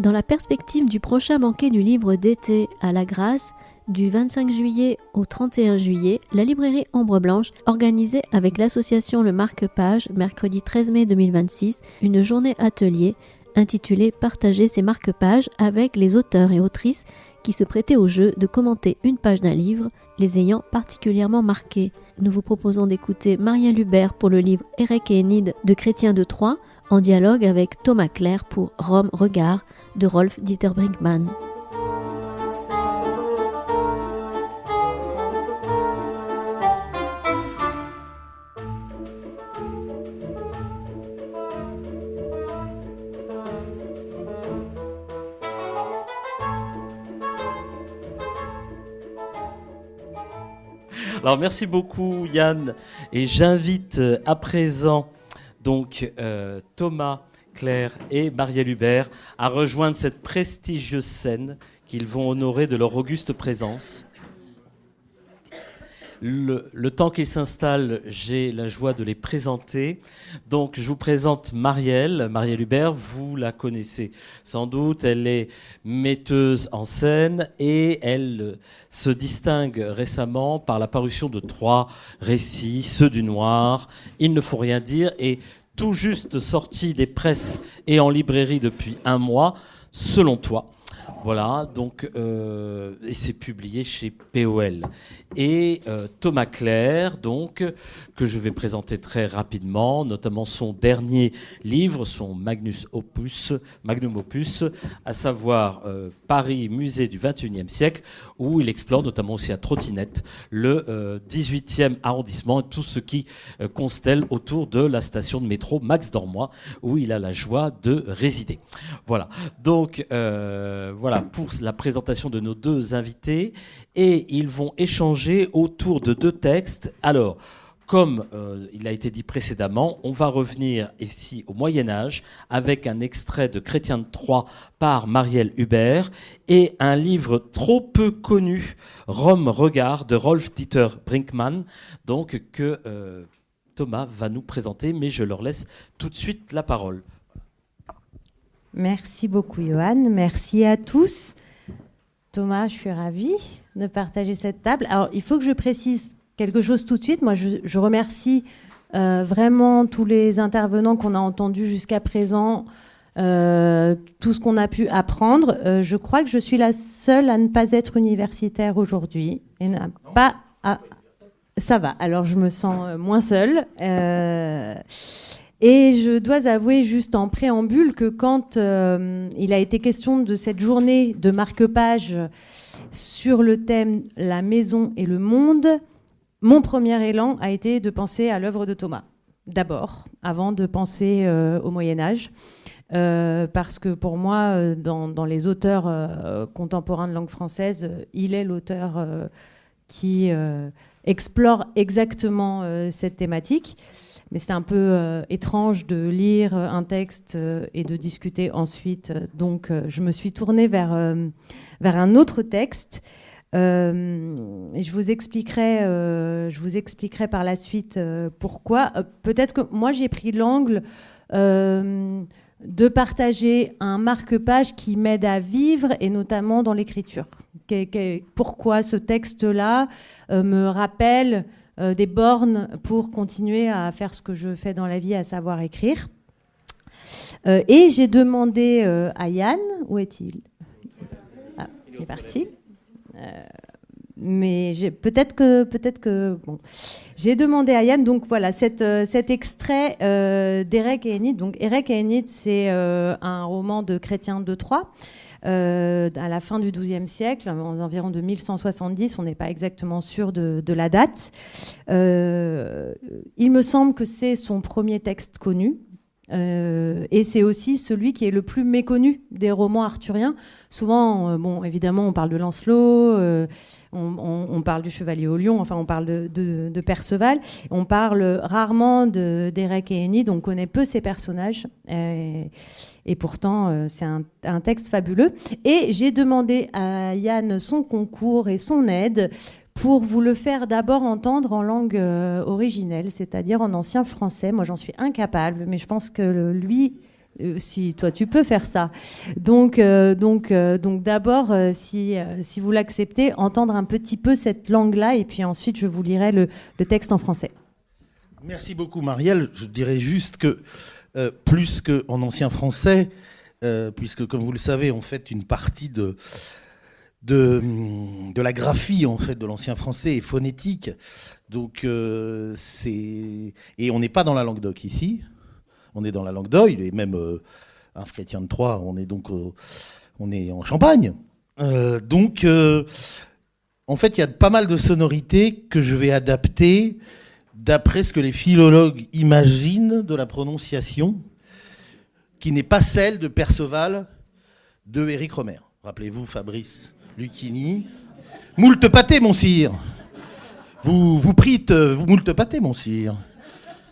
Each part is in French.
Dans la perspective du prochain banquet du livre d'été à la Grâce, du 25 juillet au 31 juillet, la librairie Ombre Blanche organisait avec l'association Le Marque-Page, mercredi 13 mai 2026, une journée atelier intitulée « Partager ses marque-pages » avec les auteurs et autrices qui se prêtaient au jeu de commenter une page d'un livre, les ayant particulièrement marqués. Nous vous proposons d'écouter Marielle Hubert pour le livre Érec et Énide de Chrétien de Troyes, en dialogue avec Thomas Clair pour Rome Regard de Rolf Dieter Brinkmann. Alors merci beaucoup Yann, et j'invite à présent donc Thomas Clair et Marielle Hubert à rejoindre cette prestigieuse scène qu'ils vont honorer de leur auguste présence. Le temps qu'ils s'installent, j'ai la joie de les présenter. Donc, je vous présente Marielle Hubert. Vous la connaissez sans doute. Elle est metteuse en scène et elle se distingue récemment par la parution de 3 récits, Ceux du Noir, Il ne faut rien dire et tout juste sorti des presses et en librairie depuis 1 mois, Selon toi. Voilà, donc, et c'est publié chez POL. Et Thomas Clair, donc, que je vais présenter très rapidement, notamment son dernier livre, son magnum opus, à savoir Paris, musée du XXIe siècle, où il explore notamment aussi à trottinette le 18e arrondissement et tout ce qui constelle autour de la station de métro Max Dormois, où il a la joie de résider. Voilà, donc voilà pour la présentation de nos 2 invités, et ils vont échanger autour de 2 textes. Alors, comme il a été dit précédemment, on va revenir ici au Moyen-Âge avec un extrait de Chrétien de Troyes par Marielle Hubert et un livre trop peu connu, Rome Regard de Rolf Dieter Brinkmann, donc que Thomas va nous présenter, mais je leur laisse tout de suite la parole. Merci beaucoup, Johan. Merci à tous. Thomas, je suis ravie de partager cette table. Alors, il faut que je précise quelque chose tout de suite. Moi, je remercie vraiment tous les intervenants qu'on a entendus jusqu'à présent, tout ce qu'on a pu apprendre. Je crois que je suis la seule à ne pas être universitaire aujourd'hui. Et pas ça va, alors je me sens moins seule. Et je dois avouer juste en préambule que quand il a été question de cette journée de marque-page sur le thème « La maison et le monde », mon premier élan a été de penser à l'œuvre de Thomas, d'abord, avant de penser au Moyen-Âge. Parce que pour moi, dans les auteurs contemporains de langue française, il est l'auteur qui explore exactement cette thématique. Mais c'est un peu étrange de lire un texte et de discuter ensuite. Donc, je me suis tournée vers un autre texte. Et je vous expliquerai par la suite pourquoi. Peut-être que moi, j'ai pris l'angle de partager un marque-page qui m'aide à vivre, et notamment dans l'écriture. Pourquoi ce texte-là me rappelle des bornes pour continuer à faire ce que je fais dans la vie, à savoir écrire. Et j'ai demandé à Yann, où est-il ? Ah, il est parti. Mais peut-être que bon. J'ai demandé à Yann, donc voilà, cet extrait d'Érec et Énide. Donc Érec et Énide, c'est un roman de Chrétien de Troyes. À la fin du XIIe siècle, aux environs de 1170, on n'est pas exactement sûr de la date. Il me semble que c'est son premier texte connu, et c'est aussi celui qui est le plus méconnu des romans arthuriens. Souvent, bon, évidemment, on parle de Lancelot, on parle du Chevalier au Lion, enfin, on parle de Perceval. On parle rarement d'Érec et Énide, on connaît peu ces personnages. Et pourtant, c'est un texte fabuleux. Et j'ai demandé à Yann son concours et son aide pour vous le faire d'abord entendre en langue originelle, c'est-à-dire en ancien français. Moi, j'en suis incapable, mais je pense que lui Si toi tu peux faire ça. Donc d'abord, si vous l'acceptez, entendre un petit peu cette langue-là, et puis ensuite je vous lirai le texte en français. Merci beaucoup Marielle. Je dirais juste que plus qu'en ancien français, puisque comme vous le savez, on fait une partie de la graphie en fait de l'ancien français et phonétique. Donc et on n'est pas dans la Languedoc ici. On est dans la langue d'Oïl, et même un chrétien de Troyes, on est en Champagne. En fait, il y a pas mal de sonorités que je vais adapter d'après ce que les philologues imaginent de la prononciation, qui n'est pas celle de Perceval de Éric Romer. Rappelez-vous Fabrice Lucchini. Moult pâté, mon sire. Vous prîtes, vous moult pâté, mon sire.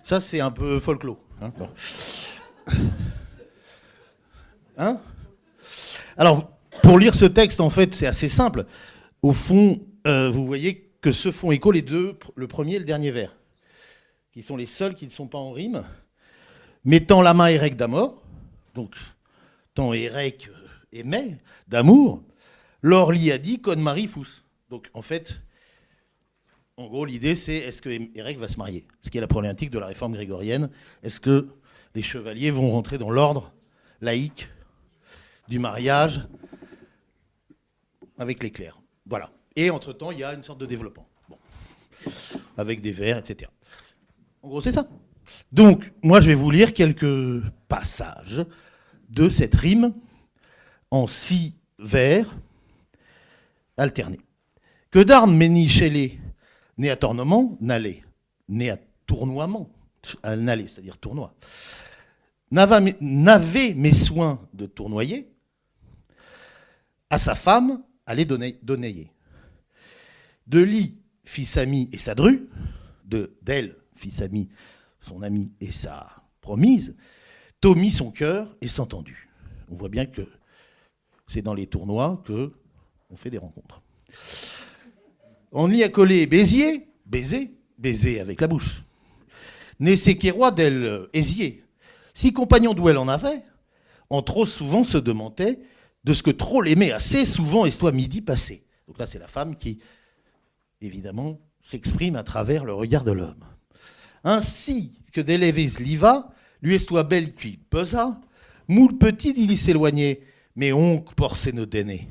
Ça, c'est un peu folklore. Hein, bon. Hein? Alors, pour lire ce texte, en fait, c'est assez simple. Au fond, vous voyez que se font écho les deux, le premier et le dernier vers, qui sont les seuls qui ne sont pas en rime. Mettant la main Érec d'amour, donc tant Érec aimait d'amour, l'Orly a dit Conne Marie Fous. Donc, en fait, en gros, l'idée, c'est est-ce que Érec va se marier? Ce qui est la problématique de la réforme grégorienne. Est-ce que les chevaliers vont rentrer dans l'ordre laïque du mariage avec les clercs? Voilà. Et entre-temps, il y a une sorte de développement. Bon. Avec des vers, etc. En gros, c'est ça. Donc, moi, je vais vous lire quelques passages de cette rime en 6 vers alternés. Que d'armes ménichélé né à tournoiement, n'allait, né à tournoiement, n'allait, c'est-à-dire tournoi, n'avait mes soins de tournoyer, à sa femme, allait donner. De lit, fils ami et sa dru, d'elle, fils ami, son ami et sa promise, Tommy son cœur et s'entendu. On voit bien que c'est dans les tournois qu'on fait des rencontres. On y a collé Béziers, baiser avec la bouche. Né roi d'elle Aisier. Si compagnon d'où elle en avait, en trop souvent se demandait de ce que trop l'aimait assez souvent et soit midi passé. Donc là, c'est la femme qui, évidemment, s'exprime à travers le regard de l'homme. Ainsi que d'élever Liva, lui estoit belle qui pesa, moule petit d'il s'éloignait, mais onc porce ne déné.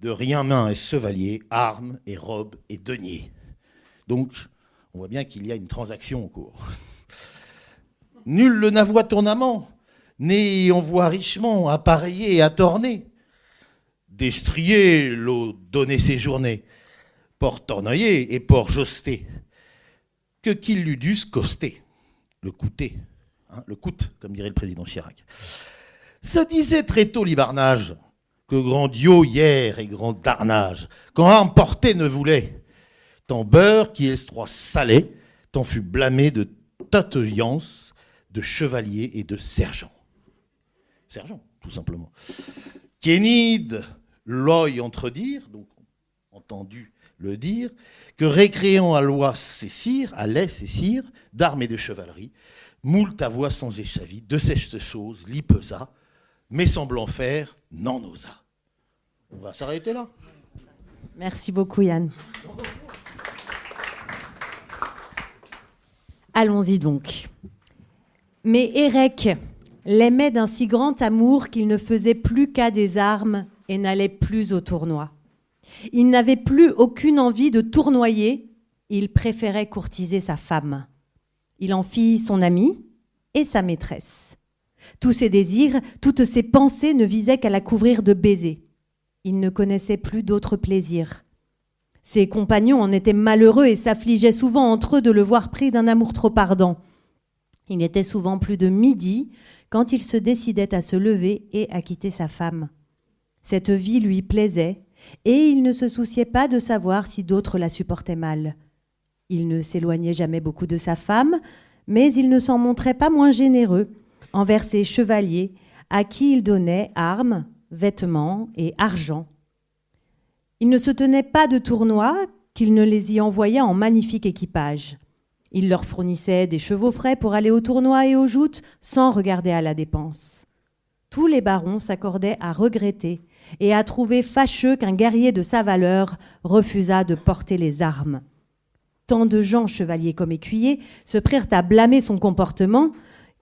De rien main et chevalier, armes et robes et deniers. Donc, on voit bien qu'il y a une transaction en cours. Nul le n'avoit tournamment, né envoie richement, appareillé et attorné. Destrier l'eau donné ses journées, port tornoyer et port josté, que qu'il l'eût dû coster, le coûter, hein, le coûte, comme dirait le président Chirac. Se disait très tôt l'hivernage, que grand Dio hier et grand darnage, quand arme portée ne voulait, tant beurre qui estroit salé, tant fut blâmé de tateliance, de chevalier et de sergent. Sergent, tout simplement. Kénide, l'oeil entredire, donc entendu le dire, que récréant à loi ses cires, allait ses cires, d'armes et de chevalerie, moult à voix sans échavie, de cette chose l'y pesa, mais semblant faire, n'en osa. On va s'arrêter là. Merci beaucoup, Yann. Allons-y donc. Mais Érec l'aimait d'un si grand amour qu'il ne faisait plus qu'à des armes et n'allait plus au tournoi. Il n'avait plus aucune envie de tournoyer, il préférait courtiser sa femme. Il en fit son amie et sa maîtresse. Tous ses désirs, toutes ses pensées ne visaient qu'à la couvrir de baisers. Il ne connaissait plus d'autres plaisirs. Ses compagnons en étaient malheureux et s'affligeaient souvent entre eux de le voir pris d'un amour trop ardent. Il était souvent plus de midi quand il se décidait à se lever et à quitter sa femme. Cette vie lui plaisait et il ne se souciait pas de savoir si d'autres la supportaient mal. Il ne s'éloignait jamais beaucoup de sa femme, mais il ne s'en montrait pas moins généreux envers ses chevaliers à qui il donnait armes, vêtements et argent. Il ne se tenait pas de tournois qu'il ne les y envoyait en magnifique équipage. Il leur fournissait des chevaux frais pour aller aux tournois et aux joutes sans regarder à la dépense. Tous les barons s'accordaient à regretter et à trouver fâcheux qu'un guerrier de sa valeur refusât de porter les armes. Tant de gens, chevaliers comme écuyers, se prirent à blâmer son comportement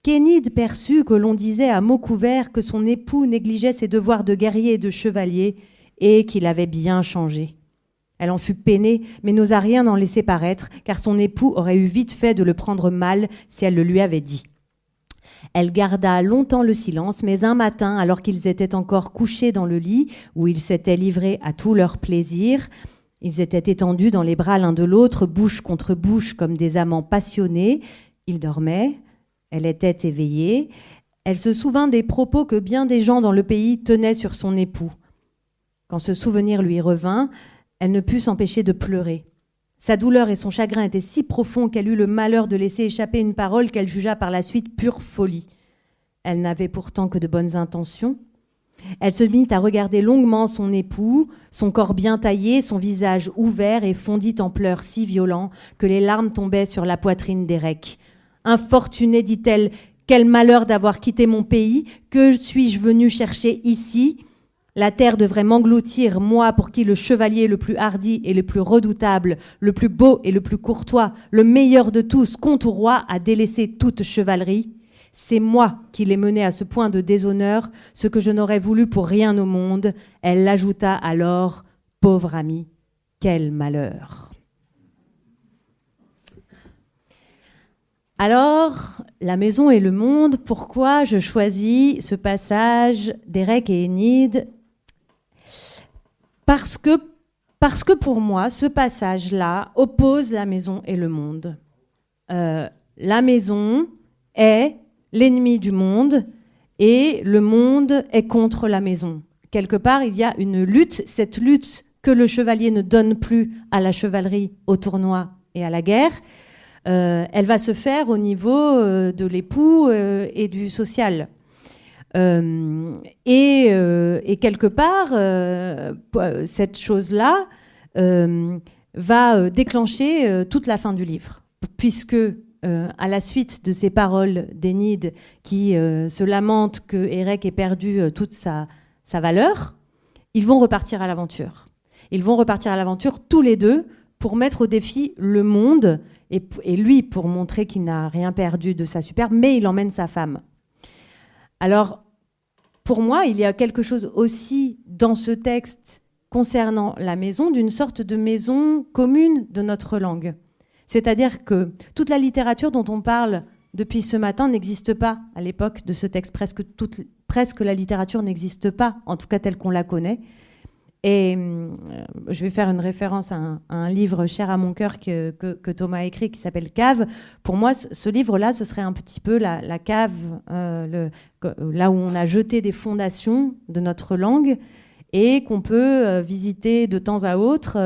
qu'Énide perçut que l'on disait à mots couverts que son époux négligeait ses devoirs de guerrier et de chevalier et qu'il avait bien changé. Elle en fut peinée, mais n'osa rien en laisser paraître, car son époux aurait eu vite fait de le prendre mal si elle le lui avait dit. Elle garda longtemps le silence, mais un matin, alors qu'ils étaient encore couchés dans le lit, où ils s'étaient livrés à tout leur plaisir, ils étaient étendus dans les bras l'un de l'autre, bouche contre bouche, comme des amants passionnés. Ils dormaient, elle était éveillée. Elle se souvint des propos que bien des gens dans le pays tenaient sur son époux. Quand ce souvenir lui revint, elle ne put s'empêcher de pleurer. Sa douleur et son chagrin étaient si profonds qu'elle eut le malheur de laisser échapper une parole qu'elle jugea par la suite pure folie. Elle n'avait pourtant que de bonnes intentions. Elle se mit à regarder longuement son époux, son corps bien taillé, son visage ouvert, et fondit en pleurs si violents que les larmes tombaient sur la poitrine d'Érec. « Infortuné, dit-elle, quel malheur d'avoir quitté mon pays, que suis-je venue chercher ici ? La terre devrait m'engloutir, moi pour qui le chevalier le plus hardi et le plus redoutable, le plus beau et le plus courtois, le meilleur de tous, comte ou roi, a délaissé toute chevalerie. C'est moi qui l'ai mené à ce point de déshonneur, ce que je n'aurais voulu pour rien au monde. » Elle ajouta alors, « Pauvre ami, quel malheur !» Alors, la maison et le monde, pourquoi je choisis ce passage d'Érec et Énide ? Parce que pour moi, ce passage-là oppose la maison et le monde. La maison est l'ennemi du monde et le monde est contre la maison. Quelque part, il y a une lutte, cette lutte que le chevalier ne donne plus à la chevalerie, au tournoi et à la guerre. Elle va se faire au niveau de l'époux et du social. Et quelque part, cette chose-là va déclencher toute la fin du livre, puisque à la suite de ces paroles d'Énide qui se lamente que Érec ait perdu toute sa valeur, ils vont repartir à l'aventure. Ils vont repartir à l'aventure tous les deux pour mettre au défi le monde et lui pour montrer qu'il n'a rien perdu de sa superbe, mais il emmène sa femme. Alors, pour moi, il y a quelque chose aussi dans ce texte concernant la maison, d'une sorte de maison commune de notre langue. C'est-à-dire que toute la littérature dont on parle depuis ce matin n'existe pas à l'époque de ce texte. Presque la littérature n'existe pas, en tout cas telle qu'on la connaît. Et je vais faire une référence à un livre cher à mon cœur que Thomas a écrit qui s'appelle Cave. Pour moi, ce livre-là, ce serait un petit peu la cave, là où on a jeté des fondations de notre langue et qu'on peut visiter de temps à autre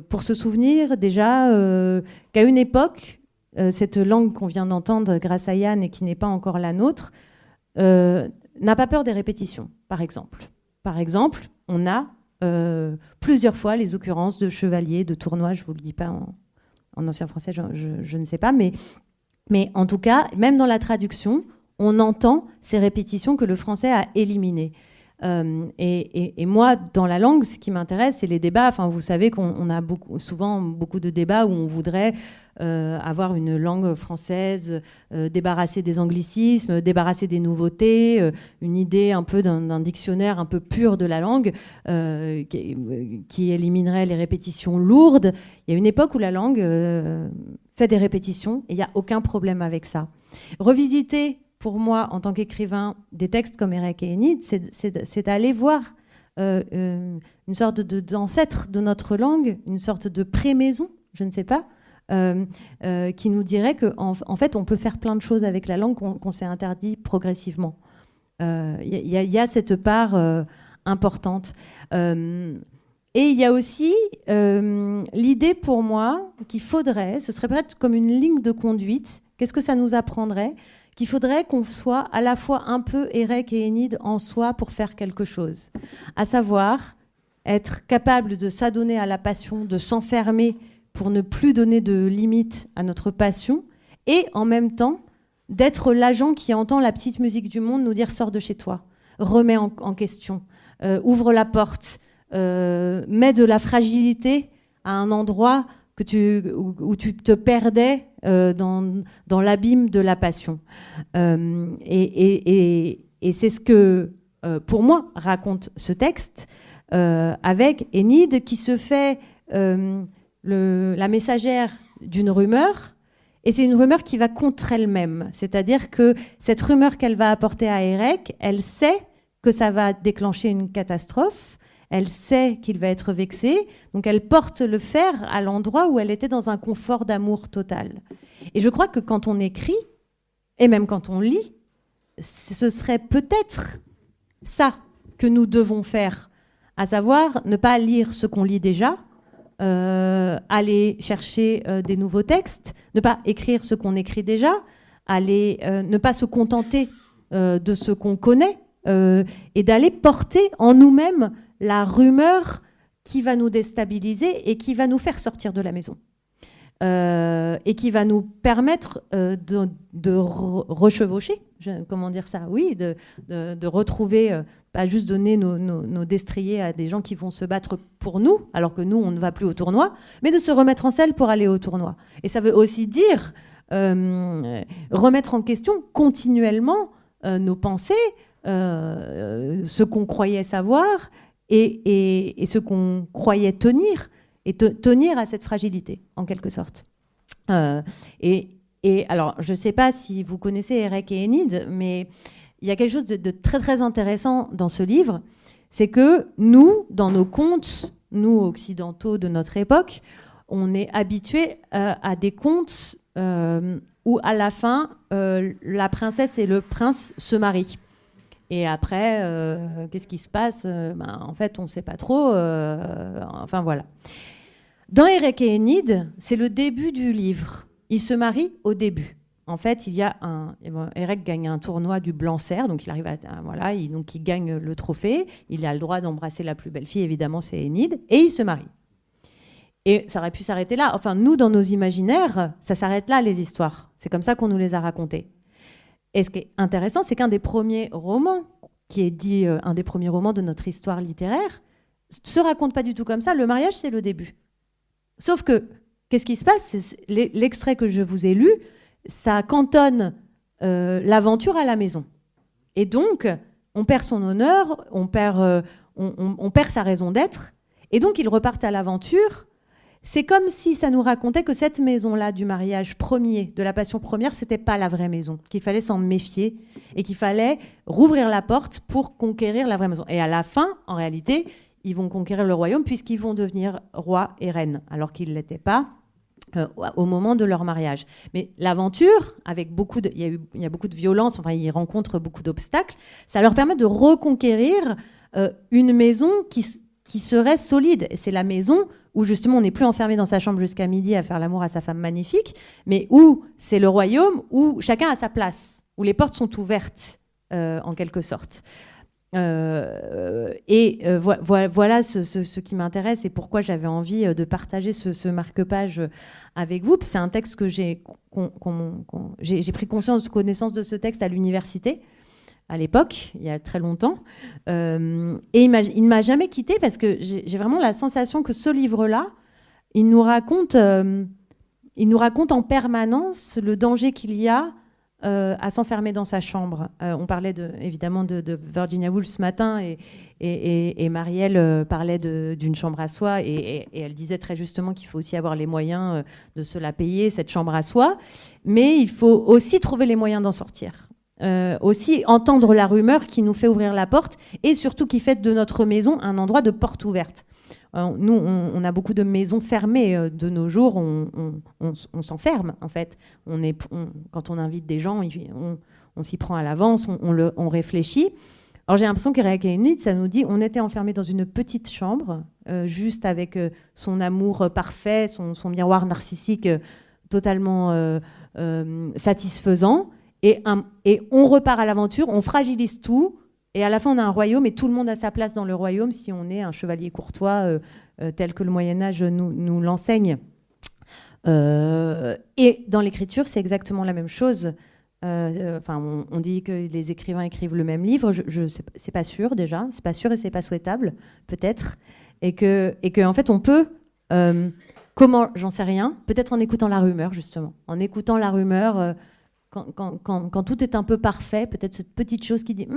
pour se souvenir déjà qu'à une époque, cette langue qu'on vient d'entendre grâce à Yann et qui n'est pas encore la nôtre, n'a pas peur des répétitions, par exemple. Par exemple, on a plusieurs fois les occurrences de chevaliers, de tournois, je ne vous le dis pas en ancien français, je ne sais pas, mais en tout cas, même dans la traduction, on entend ces répétitions que le français a éliminées. Et moi, dans la langue, ce qui m'intéresse, c'est les débats. Enfin, vous savez qu'on a souvent beaucoup de débats où on voudrait avoir une langue française débarrassée des anglicismes, débarrassée des nouveautés, une idée un peu d'un dictionnaire un peu pur de la langue qui éliminerait les répétitions lourdes. Il y a une époque où la langue fait des répétitions et il n'y a aucun problème avec ça. Revisiter, pour moi, en tant qu'écrivain, des textes comme Érec et Énide, c'est aller voir une sorte d'ancêtre de notre langue, une sorte de pré-maison, je ne sais pas, qui nous dirait qu'en fait, on peut faire plein de choses avec la langue qu'on s'est interdit progressivement. Y a cette part importante. Et il y a aussi l'idée pour moi qu'il faudrait, ce serait peut-être comme une ligne de conduite, qu'est-ce que ça nous apprendrait ? Qu'il faudrait qu'on soit à la fois un peu Érec et Énide en soi pour faire quelque chose. À savoir, être capable de s'adonner à la passion, de s'enfermer pour ne plus donner de limites à notre passion, et en même temps, d'être l'agent qui entend la petite musique du monde nous dire « sors de chez toi, remets en question, ouvre la porte, mets de la fragilité à un endroit où tu te perdais dans l'abîme de la passion. » Et c'est ce que, pour moi, raconte ce texte, avec Enid qui se fait la messagère d'une rumeur, et c'est une rumeur qui va contre elle-même. C'est-à-dire que cette rumeur qu'elle va apporter à Érec, elle sait que ça va déclencher une catastrophe, elle sait qu'il va être vexé, donc elle porte le fer à l'endroit où elle était dans un confort d'amour total. Et je crois que quand on écrit, et même quand on lit, ce serait peut-être ça que nous devons faire, à savoir ne pas lire ce qu'on lit déjà, aller chercher des nouveaux textes, ne pas écrire ce qu'on écrit déjà, ne pas se contenter de ce qu'on connaît, et d'aller porter en nous-mêmes la rumeur qui va nous déstabiliser et qui va nous faire sortir de la maison. Et qui va nous permettre de rechevaucher, comment dire ça, oui, de retrouver, pas juste donner nos destriers à des gens qui vont se battre pour nous, alors que nous, on ne va plus au tournoi, mais de se remettre en selle pour aller au tournoi. Et ça veut aussi dire remettre en question continuellement nos pensées, ce qu'on croyait savoir et ce qu'on croyait tenir, et tenir à cette fragilité, en quelque sorte. Et alors, je ne sais pas si vous connaissez Érec et Enid, mais il y a quelque chose de très, très intéressant dans ce livre, c'est que nous, dans nos contes, nous, occidentaux de notre époque, on est habitués à des contes où, à la fin, la princesse et le prince se marient. Et après, qu'est-ce qui se passe ? En fait, on ne sait pas trop. Enfin, voilà. Dans Érec et Enid, c'est le début du livre. Ils se marient au début. En fait, Érec gagne un tournoi du Blanc-Cerf, donc il arrive donc il gagne le trophée. Il a le droit d'embrasser la plus belle fille, évidemment, c'est Enid, et il se marie. Et ça aurait pu s'arrêter là. Enfin, nous, dans nos imaginaires, ça s'arrête là, les histoires. C'est comme ça qu'on nous les a racontées. Et ce qui est intéressant, c'est qu'un des premiers romans, qui est dit un des premiers romans de notre histoire littéraire, se raconte pas du tout comme ça. Le mariage, c'est le début. Sauf que, qu'est-ce qui se passe ? L'extrait que je vous ai lu, ça cantonne l'aventure à la maison. Et donc, on perd son honneur, on perd sa raison d'être, et donc ils repartent à l'aventure. C'est comme si ça nous racontait que cette maison-là du mariage premier, de la passion première, c'était pas la vraie maison, qu'il fallait s'en méfier et qu'il fallait rouvrir la porte pour conquérir la vraie maison. Et à la fin, en réalité, ils vont conquérir le royaume puisqu'ils vont devenir roi et reine, alors qu'ils ne l'étaient pas au moment de leur mariage. Mais l'aventure, avec il y a beaucoup de violence, enfin, ils rencontrent beaucoup d'obstacles, ça leur permet de reconquérir une maison qui serait solide. Et c'est la maison où justement on n'est plus enfermé dans sa chambre jusqu'à midi à faire l'amour à sa femme magnifique, mais où c'est le royaume où chacun a sa place, où les portes sont ouvertes en quelque sorte. Voilà ce qui m'intéresse et pourquoi j'avais envie de partager ce marque-page avec vous. C'est un texte que j'ai pris connaissance de ce texte à l'université à l'époque, il y a très longtemps. Et il ne m'a jamais quittée parce que j'ai vraiment la sensation que ce livre-là, il nous raconte en permanence le danger qu'il y a à s'enfermer dans sa chambre. On parlait évidemment de Virginia Woolf ce matin et Marielle parlait d'une chambre à soi et elle disait très justement qu'il faut aussi avoir les moyens de se la payer, cette chambre à soi, mais il faut aussi trouver les moyens d'en sortir. Aussi entendre la rumeur qui nous fait ouvrir la porte et surtout qui fait de notre maison un endroit de porte ouverte. Nous, on a beaucoup de maisons fermées de nos jours, on s'enferme en fait. Quand on invite des gens, on s'y prend à l'avance, on réfléchit. Alors j'ai l'impression qu'Érec et Enid, ça nous dit, on était enfermés dans une petite chambre, juste avec son amour parfait, son miroir narcissique totalement satisfaisant. Et on repart à l'aventure, on fragilise tout, et à la fin on a un royaume, et tout le monde a sa place dans le royaume si on est un chevalier courtois tel que le Moyen-Âge nous l'enseigne. Et dans l'écriture, c'est exactement la même chose. On dit que les écrivains écrivent le même livre. C'est pas sûr déjà. C'est pas sûr et c'est pas souhaitable, peut-être. Et que en fait, on peut. Comment? J'en sais rien. Peut-être en écoutant la rumeur, justement. En écoutant la rumeur, quand tout est un peu parfait, peut-être cette petite chose qui dit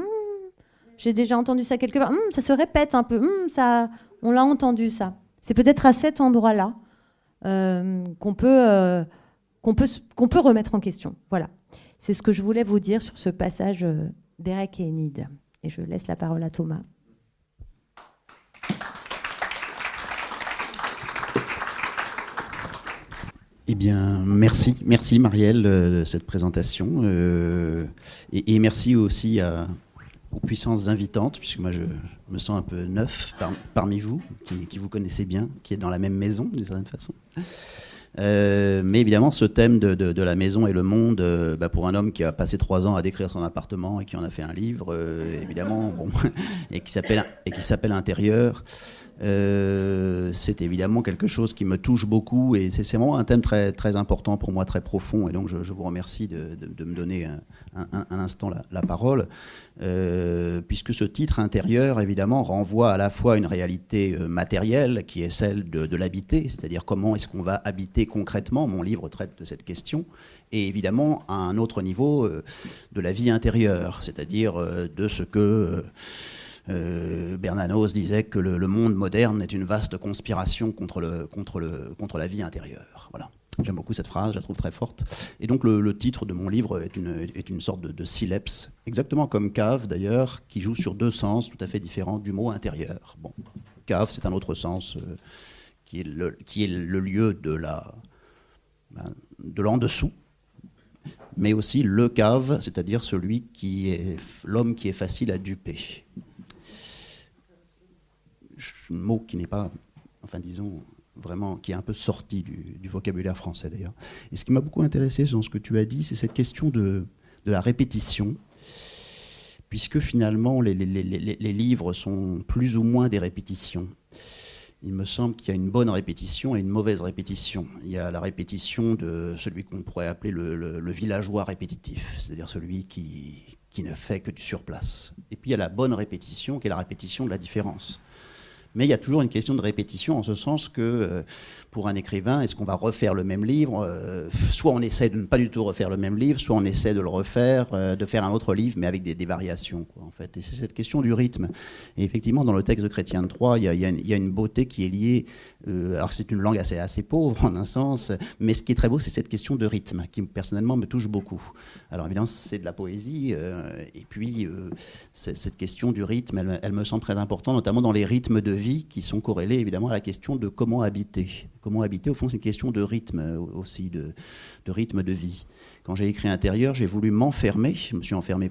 j'ai déjà entendu ça quelque part. Ça se répète un peu. On l'a entendu ça. C'est peut-être à cet endroit-là qu'on peut remettre en question. Voilà. C'est ce que je voulais vous dire sur ce passage d'Érec et Enid. Et je laisse la parole à Thomas. Eh bien, merci Marielle de cette présentation. Et merci aussi aux puissances invitantes, puisque moi je me sens un peu neuf parmi vous, qui vous connaissez bien, qui est dans la même maison d'une certaine façon. Mais évidemment, ce thème de la maison et le monde, pour un homme qui a passé 3 ans à décrire son appartement et qui en a fait un livre, évidemment, et qui s'appelle Intérieur, c'est évidemment quelque chose qui me touche beaucoup et c'est vraiment un thème très, très important pour moi, très profond. Et donc je vous remercie de me donner un instant la parole, puisque ce titre Intérieur, évidemment, renvoie à la fois à une réalité matérielle qui est celle de l'habiter, c'est-à-dire comment est-ce qu'on va habiter concrètement. Mon livre traite de cette question. Et évidemment, à un autre niveau, de la vie intérieure, c'est-à-dire de ce que... Bernanos disait que le monde moderne est une vaste conspiration contre la vie intérieure. Voilà. J'aime beaucoup cette phrase, je la trouve très forte. Et donc le titre de mon livre est une sorte de sileps, exactement comme cave d'ailleurs, qui joue sur 2 sens tout à fait différents du mot intérieur. Bon, cave, c'est un autre sens qui est le lieu de l'en-dessous, mais aussi le cave, c'est-à-dire l'homme qui est facile à duper. Un mot qui n'est pas, disons, vraiment, qui est un peu sorti du vocabulaire français d'ailleurs. Et ce qui m'a beaucoup intéressé dans ce que tu as dit, c'est cette question de la répétition, puisque finalement les livres sont plus ou moins des répétitions. Il me semble qu'il y a une bonne répétition et une mauvaise répétition. Il y a la répétition de celui qu'on pourrait appeler le villageois répétitif, c'est-à-dire celui qui ne fait que du surplace. Et puis il y a la bonne répétition, qui est la répétition de la différence. Mais il y a toujours une question de répétition, en ce sens que, pour un écrivain, est-ce qu'on va refaire le même livre ? Soit on essaie de ne pas du tout refaire le même livre, soit on essaie de le refaire, de faire un autre livre, mais avec des variations, quoi, en fait. Et c'est cette question du rythme. Et effectivement, dans le texte de Chrétien de Troyes, il y a une beauté qui est liée... alors c'est une langue assez pauvre, en un sens, mais ce qui est très beau, c'est cette question de rythme, qui personnellement me touche beaucoup. Alors évidemment, c'est de la poésie, et puis cette question du rythme, elle me semble très importante, notamment dans les rythmes de vie, qui sont corrélés évidemment à la question de comment habiter. Comment habiter, au fond, c'est une question de rythme aussi, de rythme de vie. Quand j'ai écrit Intérieur, j'ai voulu m'enfermer. Je me suis enfermé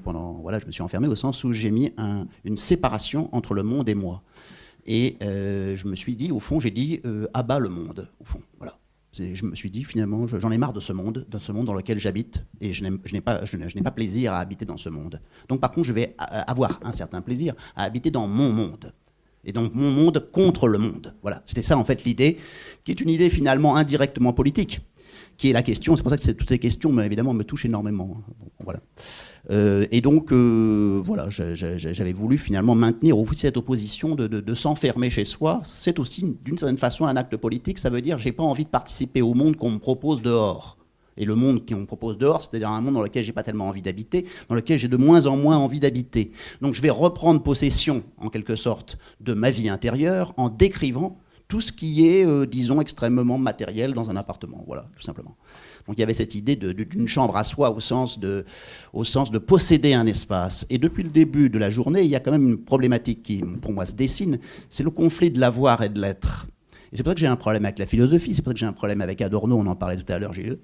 au sens où j'ai mis une séparation entre le monde et moi. Et je me suis dit, au fond, abat le monde, au fond, voilà. Je me suis dit, finalement, j'en ai marre de ce monde dans lequel j'habite, et je n'ai pas plaisir à habiter dans ce monde. Donc, par contre, je vais avoir un certain plaisir à habiter dans mon monde. Et donc, mon monde contre le monde. Voilà, c'était ça, en fait, l'idée, qui est une idée, finalement, indirectement politique, qui est la question, c'est pour ça que toutes ces questions, évidemment, me touchent énormément. Bon, voilà. Et donc, voilà, j'avais voulu finalement maintenir aussi cette opposition de s'enfermer chez soi. C'est aussi, d'une certaine façon, un acte politique. Ça veut dire, j'ai pas envie de participer au monde qu'on me propose dehors. Et le monde qu'on me propose dehors, c'est-à-dire un monde dans lequel j'ai pas tellement envie d'habiter, dans lequel j'ai de moins en moins envie d'habiter. Donc, je vais reprendre possession, en quelque sorte, de ma vie intérieure en décrivant tout ce qui est, disons, extrêmement matériel dans un appartement. Voilà, tout simplement. Donc il y avait cette idée d'une chambre à soi au sens de posséder un espace. Et depuis le début de la journée, il y a quand même une problématique qui, pour moi, se dessine, c'est le conflit de l'avoir et de l'être. Et c'est pour ça que j'ai un problème avec la philosophie, c'est pour ça que j'ai un problème avec Adorno, on en parlait tout à l'heure, Gilles.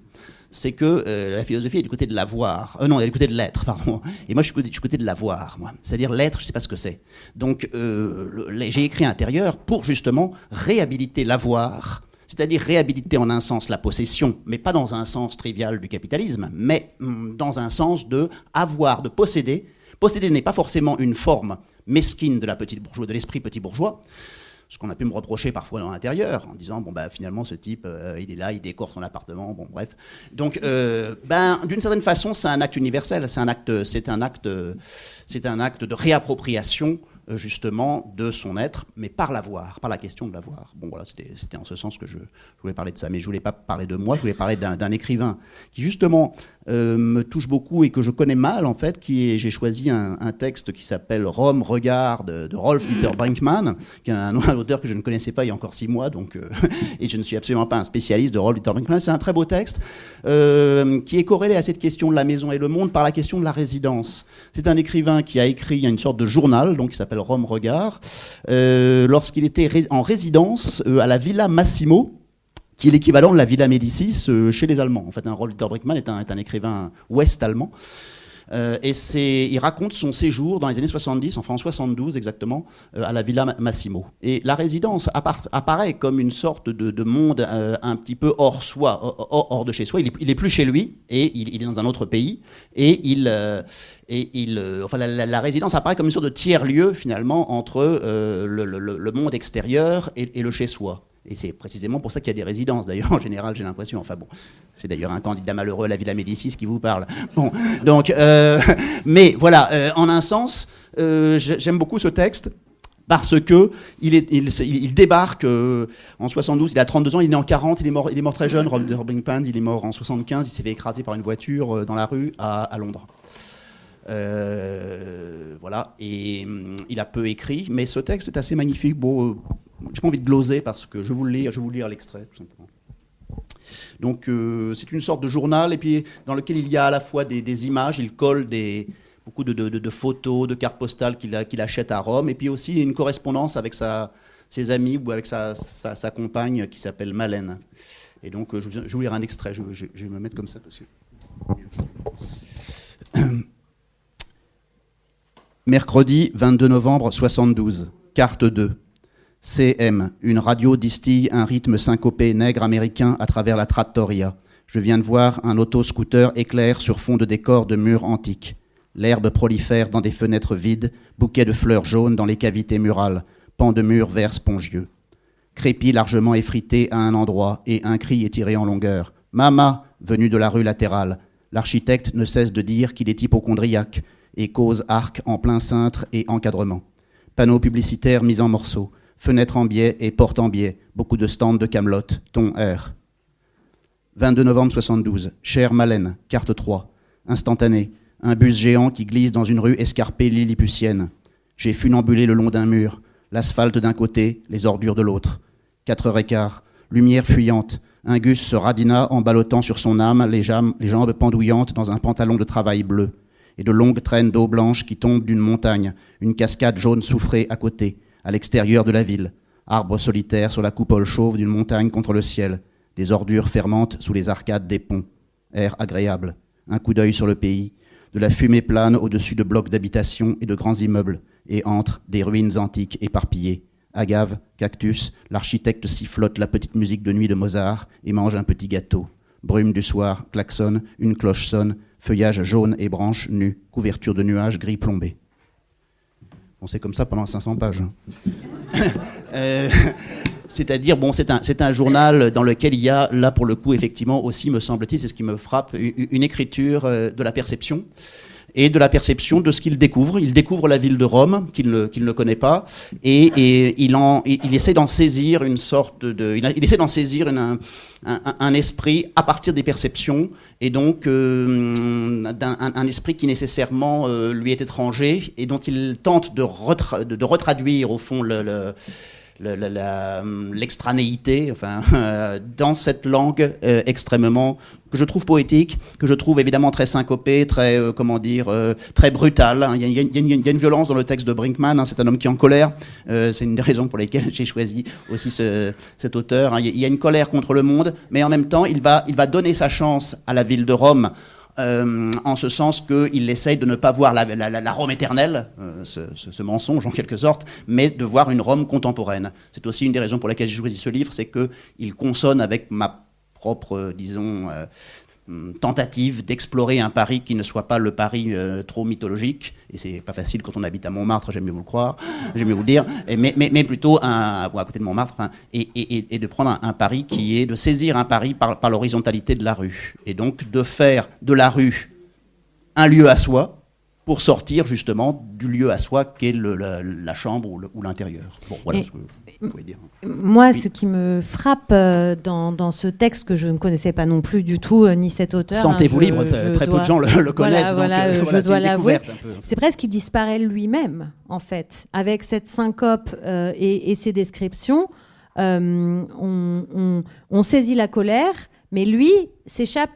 C'est que la philosophie est du côté de l'avoir. Non, elle est du côté de l'être, pardon. Et moi, je suis du côté de l'avoir, moi. C'est-à-dire l'être, je ne sais pas ce que c'est. Donc, j'ai écrit Intérieur pour, justement, réhabiliter l'avoir, c'est-à-dire réhabiliter en un sens la possession, mais pas dans un sens trivial du capitalisme, mais dans un sens de avoir, de posséder. Posséder n'est pas forcément une forme mesquine de la petite bourgeoisie, de l'esprit petit bourgeois. ce qu'on a pu me reprocher parfois dans l'intérieur, en disant, bon, bah, finalement, ce type, il est là, il décore son appartement, bon, bref. Donc, d'une certaine façon, c'est un acte universel, c'est un acte de réappropriation, justement, de son être, mais par l'avoir, par la question de l'avoir. Bon, voilà, c'était en ce sens que je voulais parler de ça, mais je voulais pas parler de moi, je voulais parler d'un écrivain qui, justement, me touche beaucoup et que je connais mal, en fait, j'ai choisi un texte qui s'appelle « Rome, regard » de Rolf-Dieter Brinkmann, qui est un auteur que je ne connaissais pas il y a encore 6 mois, donc, et je ne suis absolument pas un spécialiste de Rolf-Dieter Brinkmann. C'est un très beau texte qui est corrélé à cette question de la maison et le monde par la question de la résidence. C'est un écrivain qui a écrit une sorte de journal, donc qui s'appelle « Rome, regard », lorsqu'il était en résidence à la Villa Massimo, qui est l'équivalent de la Villa Médicis chez les Allemands. En fait, Rolf-Dieter Brinkmann est un écrivain ouest-allemand. Et il raconte son séjour dans les années 70, enfin en 72 exactement, à la Villa Massimo. Et la résidence apparaît comme une sorte de monde un petit peu hors soi, hors de chez soi. Il est plus chez lui, et il est dans un autre pays. Et la résidence apparaît comme une sorte de tiers-lieu, finalement, entre le monde extérieur et le chez-soi. Et c'est précisément pour ça qu'il y a des résidences, d'ailleurs, en général, j'ai l'impression. Enfin bon, c'est d'ailleurs un candidat malheureux à la Villa Médicis qui vous parle. Bon, donc, mais voilà, en un sens, j'aime beaucoup ce texte parce que il débarque en 72, il a 32 ans, il est né en 40, il est mort très jeune, Rolf-Dieter Brinkmann, il est mort en 75, il s'est fait écraser par une voiture dans la rue à Londres. Voilà, et il a peu écrit, mais ce texte est assez magnifique. Bon, j'ai pas envie de gloser parce que je vais vous lire l'extrait tout simplement. Donc c'est une sorte de journal et puis dans lequel il y a à la fois des images, il colle beaucoup de photos, de cartes postales qu'il achète à Rome, et puis aussi une correspondance avec ses amis ou avec sa compagne qui s'appelle Malène. Et donc je vais vous lire un extrait, je vais me mettre comme ça parce que... Mercredi 22 novembre 72, carte 2. CM, une radio distille un rythme syncopé nègre américain à travers la trattoria. Je viens de voir un auto-scooter éclair sur fond de décor de murs antiques. L'herbe prolifère dans des fenêtres vides, bouquets de fleurs jaunes dans les cavités murales, pans de murs verts spongieux. Crépi largement effrité à un endroit et un cri étiré en longueur. « Mama !» venu de la rue latérale. L'architecte ne cesse de dire qu'il est hypocondriaque et cause arc en plein cintre et encadrement. Panneaux publicitaires mis en morceaux. Fenêtres en biais et portes en biais, beaucoup de stands de camelotes, ton R. 22 novembre 72, chère Malène, carte 3, instantané, un bus géant qui glisse dans une rue escarpée lilliputienne. J'ai funambulé le long d'un mur, l'asphalte d'un côté, les ordures de l'autre. 4h15, lumière fuyante, un Gus se radina en ballottant sur son âme, les jambes pendouillantes dans un pantalon de travail bleu, et de longues traînes d'eau blanche qui tombent d'une montagne, une cascade jaune soufrée à côté, à l'extérieur de la ville, arbres solitaires sur la coupole chauve d'une montagne contre le ciel, des ordures fermantes sous les arcades des ponts, air agréable, un coup d'œil sur le pays, de la fumée plane au-dessus de blocs d'habitation et de grands immeubles, et entre des ruines antiques éparpillées. Agave, cactus, l'architecte sifflote la petite musique de nuit de Mozart et mange un petit gâteau. Brume du soir, klaxonne, une cloche sonne, feuillage jaune et branches nues, couverture de nuages gris plombés. Bon, c'est comme ça pendant 500 pages. C'est-à-dire, bon, c'est un journal dans lequel il y a, là pour le coup, effectivement, aussi, me semble-t-il, c'est ce qui me frappe, une écriture de la perception. Et de la perception de ce qu'il découvre. Il découvre la ville de Rome, qu'il ne connaît pas, et il essaie d'en saisir une sorte de... Il essaie d'en saisir un esprit à partir des perceptions, et donc un esprit qui nécessairement lui est étranger, et dont il tente de retraduire, au fond, l'extranéité, enfin, dans cette langue extrêmement, que je trouve poétique, que je trouve évidemment très syncopée, très, très brutale. Il y a une violence dans le texte de Brinkmann, hein, c'est un homme qui est en colère, c'est une des raisons pour lesquelles j'ai choisi aussi cet auteur. Hein. Il y a une colère contre le monde, mais en même temps, il va donner sa chance à la ville de Rome, en ce sens qu'il essaye de ne pas voir la Rome éternelle, ce mensonge en quelque sorte, mais de voir une Rome contemporaine. C'est aussi une des raisons pour lesquelles j'ai choisi ce livre, c'est qu'il consonne avec ma propre, disons, tentative d'explorer un Paris qui ne soit pas le Paris trop mythologique, et c'est pas facile quand on habite à Montmartre, j'aime mieux vous le croire, j'aime mieux vous le dire, mais plutôt à côté de Montmartre, et de prendre un Paris qui est de saisir un Paris par l'horizontalité de la rue, et donc de faire de la rue un lieu à soi, pour sortir justement du lieu à soi qu'est la chambre ou l'intérieur. Bon, voilà ce que je pouvais dire. Moi, Oui. ce qui me frappe dans ce texte que je ne connaissais pas non plus du tout, ni cet auteur... Sentez-vous je- libre, je très peu dois- de gens le connaissent. je c'est dois une l'avouer. découverte un peu. C'est presque qu'il disparaît lui-même, en fait. Avec cette syncope et ces descriptions, on saisit la colère, mais lui s'échappe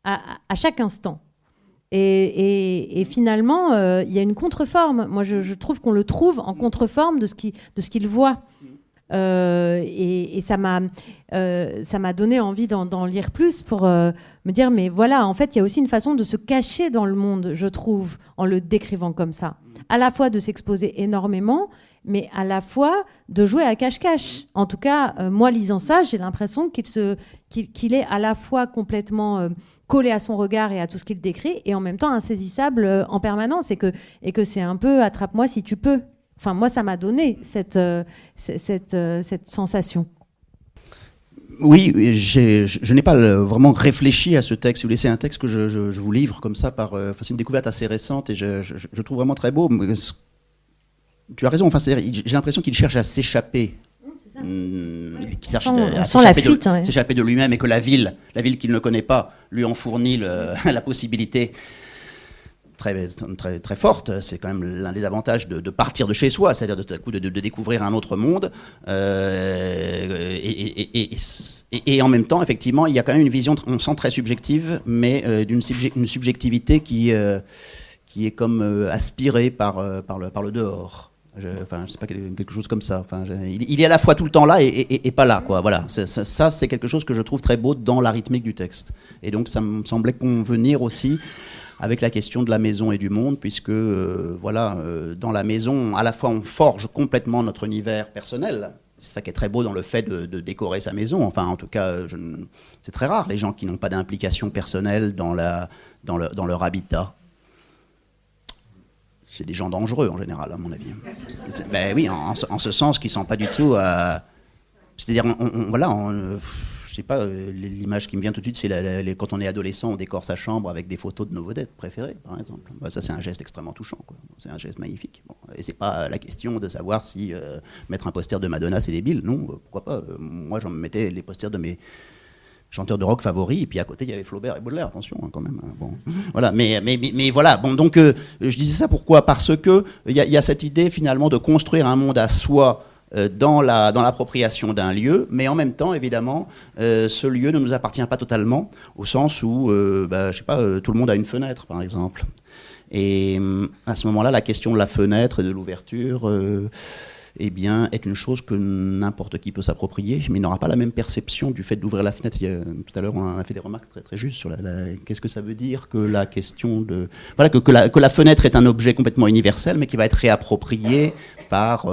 à chaque instant. Et finalement, il y a une contreforme. Moi, je trouve qu'on le trouve en contreforme de ce qu'il voit. Et ça m'a donné envie d'en lire plus pour me dire, mais voilà, en fait, il y a aussi une façon de se cacher dans le monde, je trouve, en le décrivant comme ça. À la fois de s'exposer énormément, mais à la fois de jouer à cache-cache. En tout cas, moi, lisant ça, j'ai l'impression qu'il est à la fois complètement collé à son regard et à tout ce qu'il décrit, et en même temps insaisissable en permanence, et que c'est un peu « attrape-moi si tu peux ». Enfin, moi, ça m'a donné cette sensation. Oui, je n'ai pas vraiment réfléchi à ce texte. Si vous voulez, c'est un texte que je vous livre comme ça c'est une découverte assez récente et je trouve vraiment très beau. Tu as raison. Enfin, j'ai l'impression qu'il cherche à s'échapper. Qu'il cherche à sent la fuite, ouais. s'échapper de lui-même, et que la ville qu'il ne connaît pas, lui en fournit la possibilité très, très, très forte. C'est quand même l'un des avantages de partir de chez soi, c'est-à-dire de découvrir un autre monde. Et en même temps, effectivement, il y a quand même une vision, on sent très subjective, mais une subjectivité qui est comme aspirée par le dehors. Je sais pas, quelque chose comme ça. Il est à la fois tout le temps là et pas là, quoi. Voilà. Ça, c'est quelque chose que je trouve très beau dans la rythmique du texte. Et donc, ça me semblait convenir aussi avec la question de la maison et du monde, puisque, dans la maison, à la fois, on forge complètement notre univers personnel. C'est ça qui est très beau dans le fait de décorer sa maison. Enfin, en tout cas, c'est très rare, les gens qui n'ont pas d'implication personnelle dans leur habitat. C'est des gens dangereux, en général, à mon avis. Ben oui, en ce sens qu'ils ne sont pas du tout... c'est-à-dire, je sais pas, l'image qui me vient tout de suite, c'est quand on est adolescent, on décore sa chambre avec des photos de nos vedettes préférées, par exemple. Ça, c'est un geste extrêmement touchant, quoi. C'est un geste magnifique. Bon. Et c'est pas la question de savoir si mettre un poster de Madonna, c'est débile. Non, pourquoi pas. Moi, j'en mettais les posters de mes chanteurs de rock favoris, et puis à côté il y avait Flaubert et Baudelaire, attention, quand même. Bon, voilà, mais voilà. Bon, donc je disais ça pourquoi ? Parce que il y a cette idée finalement de construire un monde à soi dans l'appropriation d'un lieu, mais en même temps, évidemment, ce lieu ne nous appartient pas totalement, au sens où, je sais pas, tout le monde a une fenêtre, par exemple. Et à ce moment-là, la question de la fenêtre et de l'ouverture est une chose que n'importe qui peut s'approprier, mais il n'aura pas la même perception du fait d'ouvrir la fenêtre. Tout à l'heure, on a fait des remarques très, très justes sur qu'est-ce que ça veut dire que la question de... Voilà, que la fenêtre est un objet complètement universel, mais qui va être réapproprié par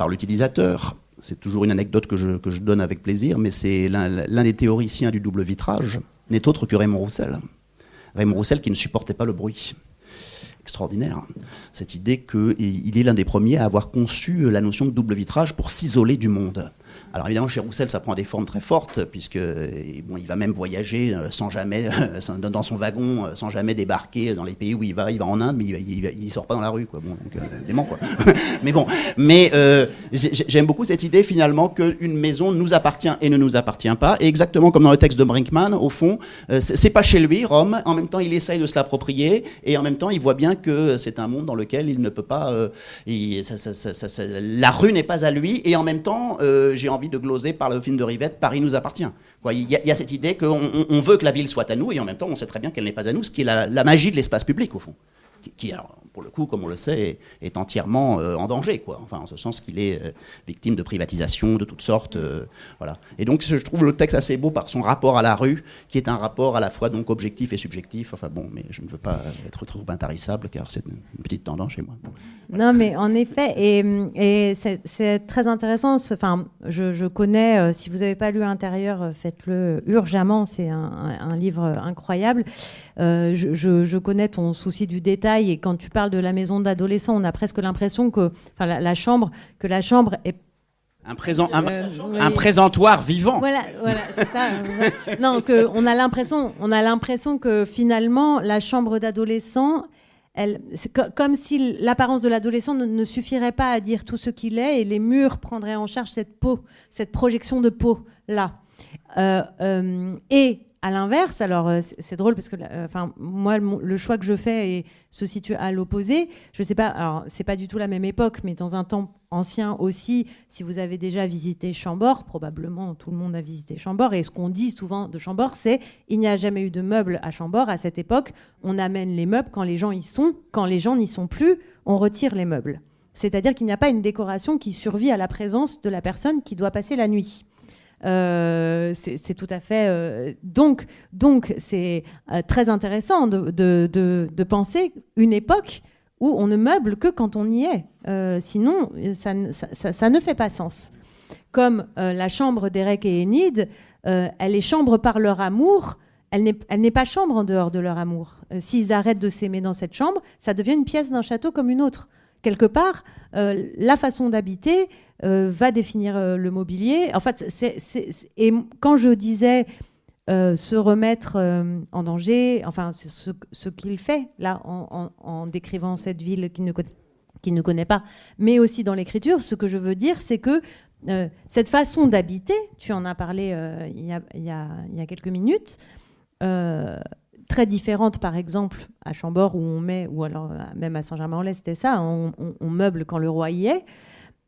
l'utilisateur. C'est toujours une anecdote que je donne avec plaisir, mais c'est l'un des théoriciens du double vitrage n'est autre que Raymond Roussel. Raymond Roussel qui ne supportait pas le bruit. Extraordinaire, cette idée qu'il est l'un des premiers à avoir conçu la notion de double vitrage pour s'isoler du monde. Alors évidemment, chez Roussel, ça prend des formes très fortes, puisque il va même voyager sans jamais, dans son wagon, sans jamais débarquer dans les pays où il va en Inde, mais il sort pas dans la rue, quoi. Bon, donc dément, quoi. mais j'aime beaucoup cette idée finalement qu'une maison nous appartient et ne nous appartient pas, et exactement comme dans le texte de Brinkman, au fond, c'est pas chez lui, Rome. En même temps, il essaye de se l'approprier, et en même temps, il voit bien que c'est un monde dans lequel il ne peut pas, la rue n'est pas à lui, et en même temps, j'ai envie de gloser par le film de Rivette, Paris nous appartient. Il y a cette idée qu'on veut que la ville soit à nous, et en même temps, on sait très bien qu'elle n'est pas à nous, ce qui est la magie de l'espace public, au fond. qui alors, pour le coup, comme on le sait, est entièrement en danger, quoi. Enfin, en ce sens qu'il est victime de privatisation de toutes sortes. Voilà. Et donc, je trouve le texte assez beau par son rapport à la rue, qui est un rapport à la fois donc objectif et subjectif. Enfin bon, mais je ne veux pas être trop intarissable, car c'est une petite tendance chez moi. Non, mais en effet, et c'est très intéressant. Enfin, je connais, si vous n'avez pas lu Intérieur, faites-le urgemment, c'est un livre incroyable. Je connais ton souci du détail, et quand tu parles de la maison d'adolescents, on a presque l'impression que la chambre est un présentoir vivant. Voilà, c'est ça. Non, on a l'impression que finalement la chambre d'adolescent, c'est comme si l'apparence de l'adolescent ne suffirait pas à dire tout ce qu'il est, et les murs prendraient en charge cette projection de peau là. Et à l'inverse, alors c'est drôle parce que moi, le choix que je fais se situe à l'opposé. Je sais pas, alors c'est pas du tout la même époque, mais dans un temps ancien aussi, si vous avez déjà visité Chambord, probablement tout le monde a visité Chambord, et ce qu'on dit souvent de Chambord, c'est il n'y a jamais eu de meubles à Chambord. À cette époque, on amène les meubles quand les gens y sont. Quand les gens n'y sont plus, on retire les meubles. C'est-à-dire qu'il n'y a pas une décoration qui survit à la présence de la personne qui doit passer la nuit. C'est tout à fait... Donc c'est très intéressant de penser une époque où on ne meuble que quand on y est. Sinon, ça ne fait pas sens. Comme la chambre d'Érec et Énide, elle est chambre par leur amour, elle n'est pas chambre en dehors de leur amour. S'ils arrêtent de s'aimer dans cette chambre, ça devient une pièce d'un château comme une autre. Quelque part, la façon d'habiter va définir le mobilier. En fait, et quand je disais se remettre en danger, enfin, c'est ce qu'il fait là en décrivant cette ville qu'il ne connaît pas, mais aussi dans l'écriture, ce que je veux dire, c'est que cette façon d'habiter, tu en as parlé il y a quelques minutes, très différente, par exemple, à Chambord, où on met, ou alors même à Saint-Germain-en-Laye, c'était ça, on meuble quand le roi y est,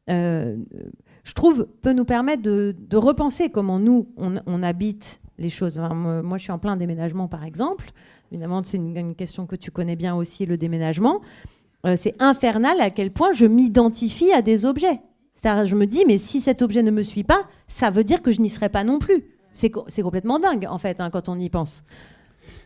je trouve, peut nous permettre de repenser comment nous, on habite les choses. Enfin, moi, je suis en plein déménagement, par exemple. Évidemment, c'est une question que tu connais bien aussi, le déménagement. C'est infernal à quel point je m'identifie à des objets. Je me dis, mais si cet objet ne me suit pas, ça veut dire que je n'y serai pas non plus. C'est complètement dingue, en fait, quand on y pense.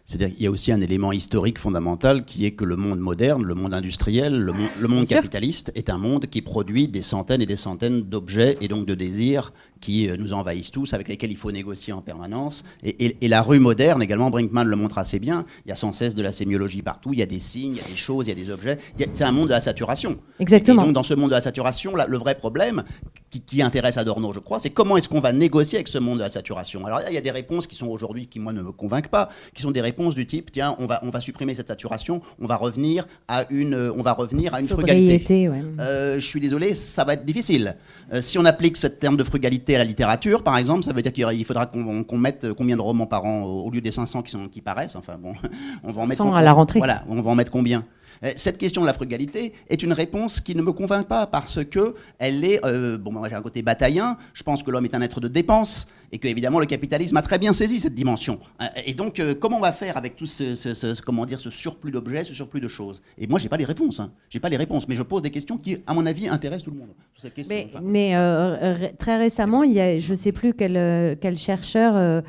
C'est-à-dire qu'il y a aussi un élément historique fondamental qui est que le monde moderne, le monde industriel, le monde capitaliste est un monde qui produit des centaines et des centaines d'objets et donc de désirs qui nous envahissent tous, avec lesquels il faut négocier en permanence. Et la rue moderne, également, Brinkman le montre assez bien, il y a sans cesse de la sémiologie partout, il y a des signes, il y a des choses, il y a des objets. C'est un monde de la saturation. Exactement. Et donc, dans ce monde de la saturation, le vrai problème qui intéresse Adorno, je crois, c'est comment est-ce qu'on va négocier avec ce monde de la saturation. Alors là, il y a des réponses qui sont aujourd'hui, qui moi ne me convainquent pas, qui sont des réponses du type, tiens, on va supprimer cette saturation, on va revenir à une frugalité. Ouais. Je suis désolé, ça va être difficile. Si on applique ce terme de frugalité à la littérature, par exemple, ça veut dire qu'il faudra qu'on mette combien de romans par an au lieu des 500 qui paraissent. Enfin bon, on va en mettre 100 à la rentrée. Voilà, on va en mettre combien ? Cette question de la frugalité est une réponse qui ne me convainc pas parce que elle est moi j'ai un côté bataillien. Je pense que l'homme est un être de dépense et que évidemment le capitalisme a très bien saisi cette dimension. Et donc comment on va faire avec tout ce surplus d'objets, ce surplus de choses ? Et moi j'ai pas les réponses. J'ai pas les réponses, mais je pose des questions qui, à mon avis, intéressent tout le monde. Sur cette question. Mais très récemment, il y a, je sais plus quel chercheur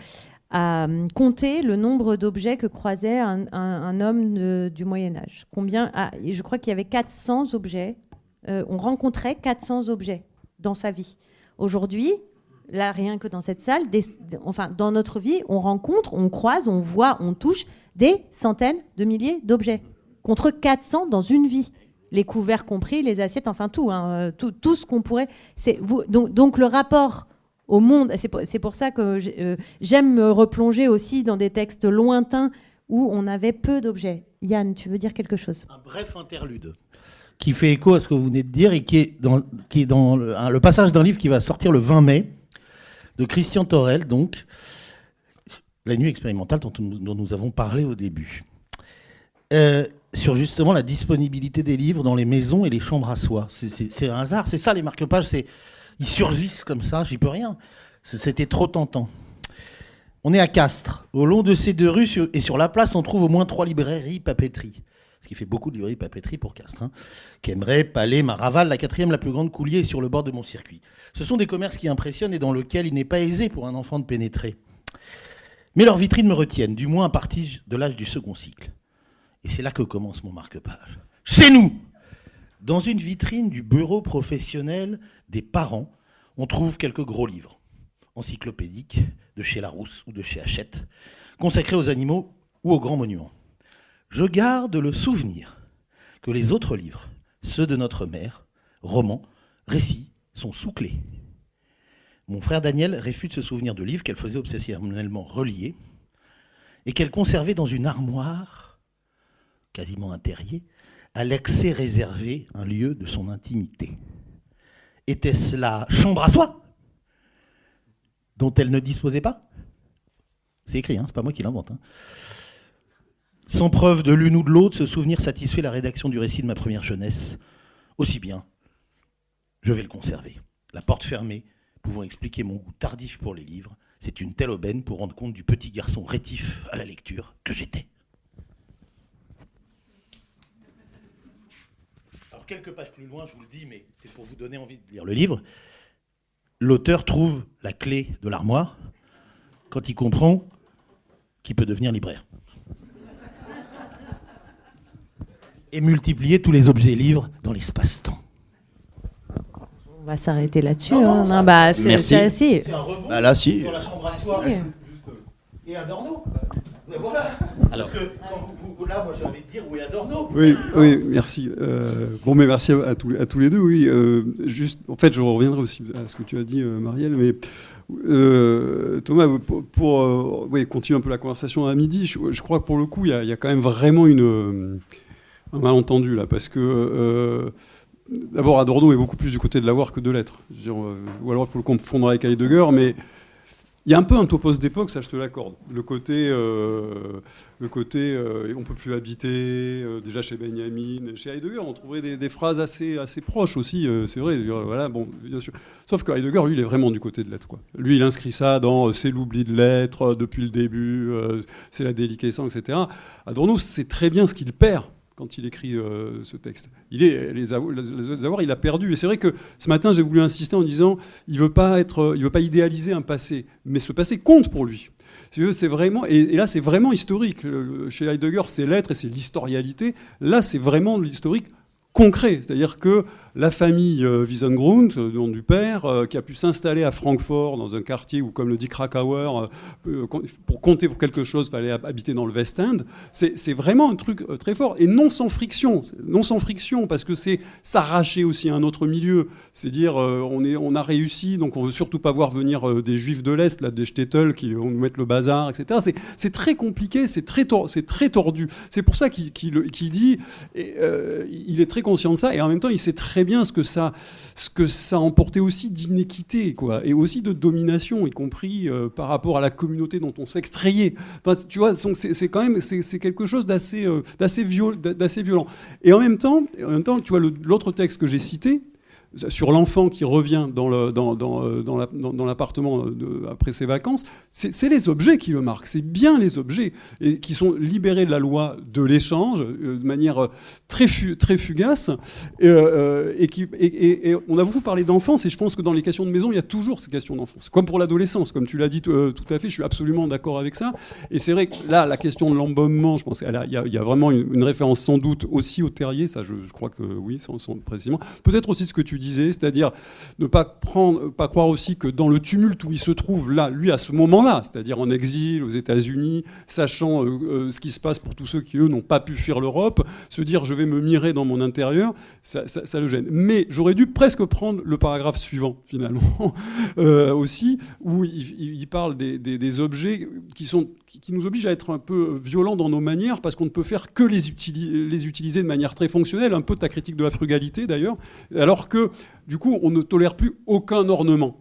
à compter le nombre d'objets que croisait un homme du Moyen-Âge. Je crois qu'il y avait 400 objets. On rencontrait 400 objets dans sa vie. Aujourd'hui, là, rien que dans cette salle, dans notre vie, on rencontre, on croise, on voit, on touche des centaines de milliers d'objets. Contre 400 dans une vie. Les couverts compris, les assiettes, enfin tout ce qu'on pourrait... Donc le rapport au monde, c'est pour ça que j'aime me replonger aussi dans des textes lointains où on avait peu d'objets. Yann, tu veux dire quelque chose ? Un bref interlude qui fait écho à ce que vous venez de dire et qui est dans le passage d'un livre qui va sortir le 20 mai de Christian Thorel, donc La nuit expérimentale dont nous avons parlé au début. Sur justement la disponibilité des livres dans les maisons et les chambres à soi. C'est un hasard, c'est ça les marque-pages, ils surgissent comme ça, j'y peux rien. C'était trop tentant. On est à Castres. Au long de ces deux rues et sur la place, on trouve au moins 3 librairies papeterie. ce qui fait beaucoup de librairies papeterie pour Castres, hein, Cambrai, Palais, Maraval, la 4e la plus grande coulier sur le bord de mon circuit. Ce sont des commerces qui impressionnent et dans lesquels il n'est pas aisé pour un enfant de pénétrer. Mais leurs vitrines me retiennent, du moins à partir de l'âge du second cycle. Et c'est là que commence mon marque-page. Chez nous, dans une vitrine du bureau professionnel des parents, on trouve quelques gros livres encyclopédiques de chez Larousse ou de chez Hachette, consacrés aux animaux ou aux grands monuments. Je garde le souvenir que les autres livres, ceux de notre mère, romans, récits, sont sous clé. Mon frère Daniel réfute ce souvenir de livres qu'elle faisait obsessionnellement relier et qu'elle conservait dans une armoire, quasiment un terrier, à l'accès réservé, un lieu de son intimité. Était-ce la chambre à soi dont elle ne disposait pas? C'est écrit, hein, c'est pas moi qui l'invente. Hein. Sans preuve de l'une ou de l'autre, ce souvenir satisfait la rédaction du récit de ma première jeunesse. Aussi bien, je vais le conserver. La porte fermée, pouvant expliquer mon goût tardif pour les livres, c'est une telle aubaine pour rendre compte du petit garçon rétif à la lecture que j'étais. Alors, quelques pages plus loin, je vous le dis, mais c'est pour vous donner envie de lire le livre, l'auteur trouve la clé de l'armoire quand il comprend qu'il peut devenir libraire. Et multiplier tous les objets livres dans l'espace-temps. On va s'arrêter là-dessus. Non, hein. Non, merci. c'est assez. C'est un rebond Là, si. sur la chambre à soi et Adorno. Voilà. Alors, Parce que là, moi j'ai envie de dire où est Adorno. Oui, merci. Bon, mais merci à tous les deux. Oui, juste, en fait, je reviendrai aussi à ce que tu as dit, Marielle, mais Thomas, pour continuer un peu la conversation à midi, je crois que pour le coup, il y a quand même vraiment un malentendu là, parce que d'abord, Adorno est beaucoup plus du côté de l'avoir que de l'être. Ou alors il faut le confondre avec Heidegger, mais il y a un peu un topos d'époque, ça je te l'accorde. Le côté on peut plus habiter, déjà chez Benjamin, chez Heidegger, on trouverait des phrases assez proches aussi, c'est vrai. Voilà, bon, bien sûr. Sauf que Heidegger, lui, il est vraiment du côté de l'être, quoi. Lui, il inscrit ça dans c'est l'oubli de l'être depuis le début, c'est la déliquescence, etc. Adorno, c'est très bien ce qu'il perd quand il écrit ce texte. Les avoirs, il a perdu. Et c'est vrai que ce matin, j'ai voulu insister en disant, il veut pas idéaliser un passé, mais ce passé compte pour lui. C'est vraiment, et là, c'est vraiment historique. Chez Heidegger, c'est l'être et c'est l'historialité. Là, c'est vraiment l'historique concret. C'est-à-dire que la famille Wiesengrund, nom du père, qui a pu s'installer à Francfort, dans un quartier où, comme le dit Krakauer, pour compter pour quelque chose, il fallait habiter dans le West End, c'est vraiment un truc très fort. Et non sans friction, parce que c'est s'arracher aussi à un autre milieu. C'est dire, on a réussi, donc on ne veut surtout pas voir venir des juifs de l'Est, là, des shtetl, qui vont nous mettre le bazar, etc. C'est très compliqué, c'est très tordu. C'est pour ça qu'il dit, il est très conscient de ça, et en même temps, il sait très bien ce que ça emportait aussi d'inéquité, quoi, et aussi de domination, y compris par rapport à la communauté dont on s'extrayait. Enfin, tu vois, c'est quand même c'est quelque chose d'assez violent. Et en même temps, tu vois, l'autre texte que j'ai cité sur l'enfant qui revient dans l'appartement après ses vacances, c'est les objets qui le marquent. C'est bien les objets et qui sont libérés de la loi de l'échange de manière très fugace. Et on a beaucoup parlé d'enfance et je pense que dans les questions de maison, il y a toujours ces questions d'enfance. Comme pour l'adolescence, comme tu l'as dit tout à fait, je suis absolument d'accord avec ça. Et c'est vrai que là, la question de l'embaumement, je pense qu'il y a vraiment une référence sans doute aussi au terrier. Ça, je crois que oui, sans précisément. Peut-être aussi ce que tu disais, c'est-à-dire ne pas croire aussi que dans le tumulte où il se trouve là, lui à ce moment-là, c'est-à-dire en exil aux États-Unis, sachant ce qui se passe pour tous ceux qui eux n'ont pas pu fuir l'Europe, se dire je vais me mirer dans mon intérieur, ça le gêne. Mais j'aurais dû presque prendre le paragraphe suivant finalement aussi, où il parle des objets qui nous obligent à être un peu violents dans nos manières parce qu'on ne peut faire que les utiliser de manière très fonctionnelle, un peu ta critique de la frugalité d'ailleurs, alors que du coup on ne tolère plus aucun ornement.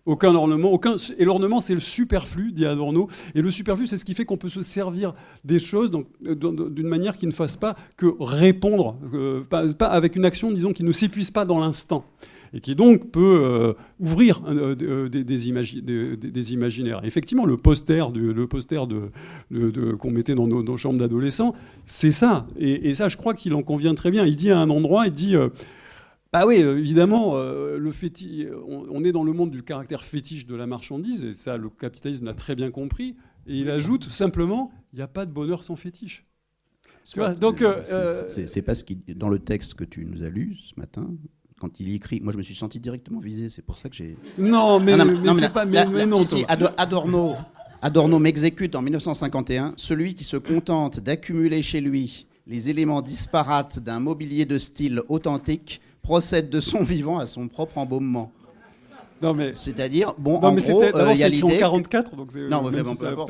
Et l'ornement c'est le superflu, dit Adorno, et le superflu c'est ce qui fait qu'on peut se servir des choses d'une manière qui ne fasse pas que répondre, pas avec une action disons qui ne s'épuise pas dans l'instant. et qui donc peut ouvrir des imaginaires. Effectivement, le poster qu'on mettait dans nos chambres d'adolescents, c'est ça. Et ça, je crois qu'il en convient très bien. Il dit à un endroit, il dit... bah oui, évidemment, on est dans le monde du caractère fétiche de la marchandise, et ça, le capitalisme l'a très bien compris. Et il ajoute simplement, il n'y a pas de bonheur sans fétiche. Tu vois, donc, c'est parce que dans le texte que tu nous as lu ce matin, quand il écrit, moi je me suis senti directement visé, c'est pour ça que j'ai... Non, mais c'est pas... non, si, Adorno m'exécute en 1951, celui qui se contente d'accumuler chez lui les éléments disparates d'un mobilier de style authentique procède de son vivant à son propre embaumement. Non, mais... C'est-à-dire, bon, non, en mais gros, il y a l'idée... 44, donc c'est... Non, vraiment, peu importe.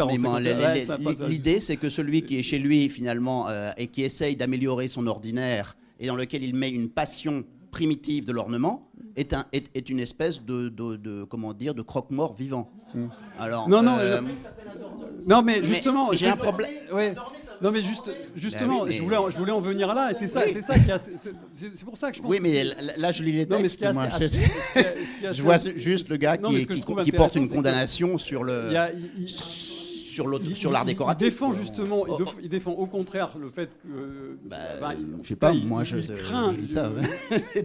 L'idée, c'est que celui qui est chez lui, finalement, et qui essaye d'améliorer son ordinaire, et dans lequel il met une passion primitive de l'ornement, est une espèce de comment dire, de croque-mort vivant. Alors, non, mais justement... j'ai un problème... Ouais. Non, mais justement, oui, mais... je voulais en venir là, et c'est ça qui a... C'est pour ça que je pense... Oui, mais là, je lis les textes. Non, mais je vois juste le gars qui porte une condamnation sur le... sur l'art décoratif. Il défend au contraire le fait que... je sais pas, moi je dis ça.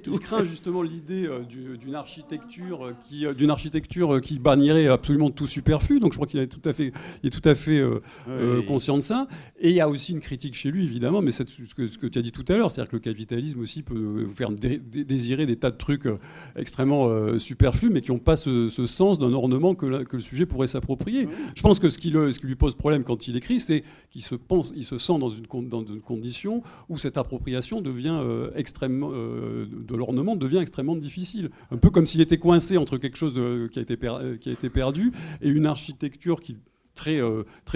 Il craint justement l'idée d'une architecture qui bannirait absolument tout superflu. Donc je crois qu'il est tout à fait conscient de ça. Et il y a aussi une critique chez lui, évidemment, mais c'est ce que tu as dit tout à l'heure, c'est-à-dire que le capitalisme aussi peut vous faire désirer des tas de trucs extrêmement superflus, mais qui n'ont pas ce sens d'un ornement que le sujet pourrait s'approprier. Je pense que ce qui lui pose problème quand il écrit, c'est qu'il se sent dans une condition où cette appropriation devient de l'ornement devient extrêmement difficile. Un peu comme s'il était coincé entre quelque chose qui a été perdu et une architecture qui très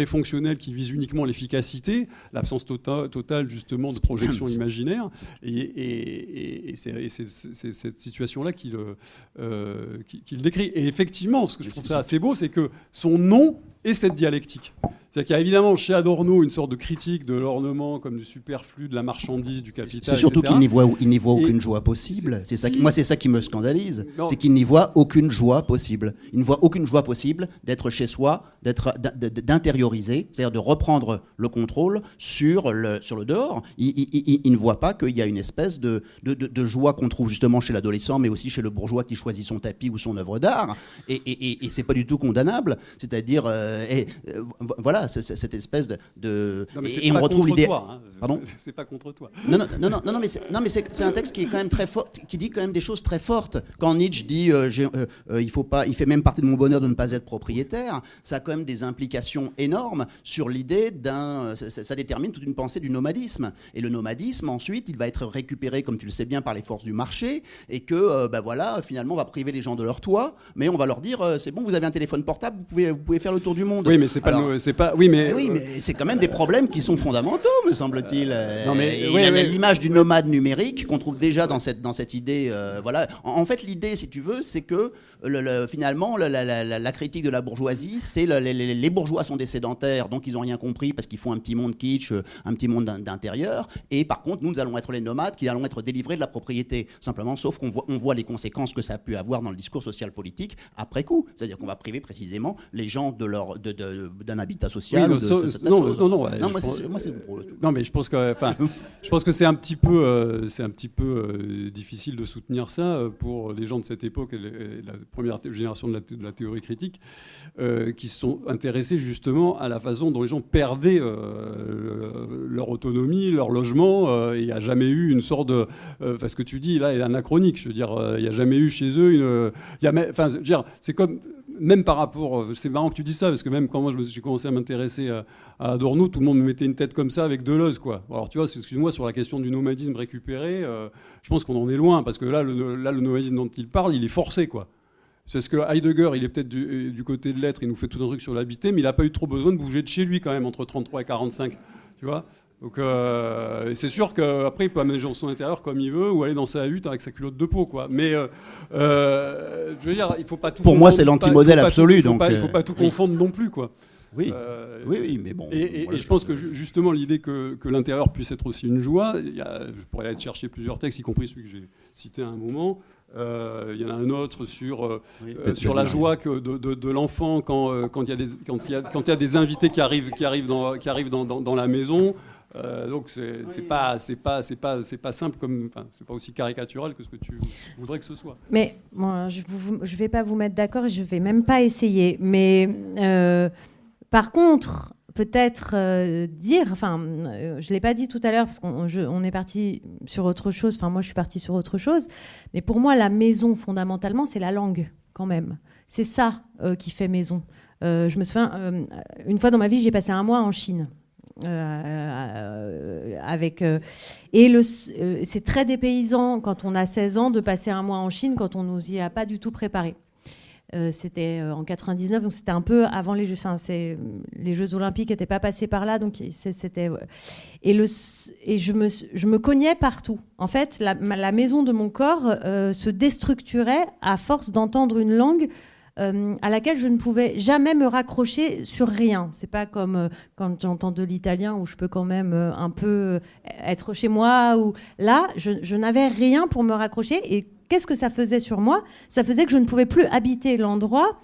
fonctionnelle qui vise uniquement l'efficacité, l'absence totale justement de projection imaginaire, et c'est cette situation-là qu'il décrit. Et effectivement, ce que je trouve ça assez beau, c'est que son nom est cette dialectique. C'est-à-dire qu'il y a évidemment chez Adorno une sorte de critique de l'ornement comme du superflu, de la marchandise, du capital. C'est surtout etc. qu'il n'y voit aucune joie possible. Moi, c'est ça qui me scandalise. C'est qu'il n'y voit aucune joie possible. Il ne voit aucune joie possible d'être chez soi, d'intérioriser, c'est-à-dire de reprendre le contrôle sur le dehors. Il ne voit pas qu'il y a une espèce de joie qu'on trouve justement chez l'adolescent, mais aussi chez le bourgeois qui choisit son tapis ou son œuvre d'art. Et c'est pas du tout condamnable. C'est-à-dire, voilà. Cette espèce de non, mais et on retrouve l'idée. Pardon. C'est pas contre toi. Non, mais c'est un texte qui est quand même très fort, qui dit quand même des choses très fortes. Quand Nietzsche dit il fait même partie de mon bonheur de ne pas être propriétaire, ça a quand même des implications énormes sur l'idée ça détermine toute une pensée du nomadisme. Et le nomadisme, ensuite, il va être récupéré, comme tu le sais bien, par les forces du marché, et que voilà, finalement, on va priver les gens de leur toit, mais on va leur dire c'est bon, vous avez un téléphone portable, vous pouvez faire le tour du monde. Oui, mais mais c'est quand même des problèmes qui sont fondamentaux, me semble-t-il. Mais l'image du nomade numérique qu'on trouve déjà dans cette idée. Voilà. En fait, l'idée, si tu veux, c'est que finalement, la critique de la bourgeoisie, c'est les bourgeois sont des sédentaires, donc ils n'ont rien compris parce qu'ils font un petit monde kitsch, un petit monde d'intérieur. Et par contre, nous allons être les nomades qui allons être délivrés de la propriété. Simplement, sauf qu'on voit les conséquences que ça a pu avoir dans le discours social-politique après coup. C'est-à-dire qu'on va priver précisément les gens d'un habitat social. Non, mais je pense que c'est un petit peu difficile de soutenir ça pour les gens de cette époque, la première génération de la théorie critique, qui se sont intéressés justement à la façon dont les gens perdaient leur autonomie, leur logement. Il n'y a jamais eu une sorte de... ce que tu dis là est anachronique. Je veux dire, il n'y a jamais eu chez eux c'est comme... Même par rapport... C'est marrant que tu dis ça, parce que même quand moi j'ai commencé à m'intéresser à Adorno, tout le monde me mettait une tête comme ça avec Deleuze, quoi. Alors tu vois, excuse-moi, sur la question du nomadisme récupéré, je pense qu'on en est loin, parce que là, le nomadisme dont il parle, il est forcé, quoi. Parce que Heidegger, il est peut-être du côté de l'être, il nous fait tout un truc sur l'habité, mais il n'a pas eu trop besoin de bouger de chez lui, quand même, entre 33 et 45, tu vois. Donc c'est sûr qu'après, il peut amener les gens dans son intérieur comme il veut, ou aller dans sa hutte avec sa culotte de peau, quoi. Mais je veux dire, il ne faut pas tout... Pour moi, c'est l'anti-modèle absolu. Il ne faut pas tout confondre non plus, quoi. Oui. Oui, mais bon. Et voilà, je pense que justement, l'idée que l'intérieur puisse être aussi une joie, je pourrais aller chercher plusieurs textes, y compris celui que j'ai cité à un moment. Il y en a un autre sur la joie de l'enfant quand il y a des invités qui arrivent dans la maison. Donc c'est pas simple, c'est pas aussi caricatural que ce que tu voudrais que ce soit. Mais moi, je vais pas vous mettre d'accord et je vais même pas essayer. Mais par contre, peut-être dire, je l'ai pas dit tout à l'heure parce qu'on est parti sur autre chose. Enfin, moi, je suis partie sur autre chose. Mais pour moi, la maison, fondamentalement, c'est la langue, quand même. C'est ça qui fait maison. Je me souviens, une fois dans ma vie, j'ai passé un mois en Chine. C'est très dépaysant quand on a 16 ans de passer un mois en Chine quand on nous y a pas du tout préparé. C'était en 99, donc c'était un peu avant les Jeux. Les Jeux Olympiques n'étaient pas passés par là, donc c'était. Et je me cognais partout. En fait, la maison de mon corps se déstructurait à force d'entendre une langue à laquelle je ne pouvais jamais me raccrocher sur rien. C'est pas comme quand j'entends de l'italien où je peux quand même un peu être chez moi. Là, je n'avais rien pour me raccrocher. Et qu'est-ce que ça faisait sur moi ? Ça faisait que je ne pouvais plus habiter l'endroit.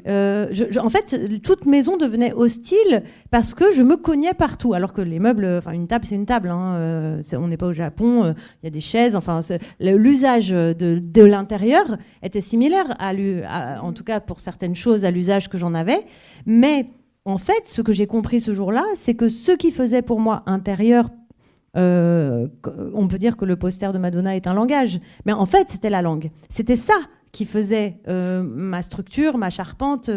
En fait, toute maison devenait hostile parce que je me cognais partout. Alors que les meubles, une table, c'est une table. Hein, on n'est pas au Japon, il y a des chaises. L'usage de l'intérieur était similaire, en tout cas pour certaines choses, à l'usage que j'en avais. Mais en fait, ce que j'ai compris ce jour-là, c'est que ce qui faisait pour moi intérieur, on peut dire que le poster de Madonna est un langage. Mais en fait, c'était la langue. C'était ça qui faisait ma structure, ma charpente,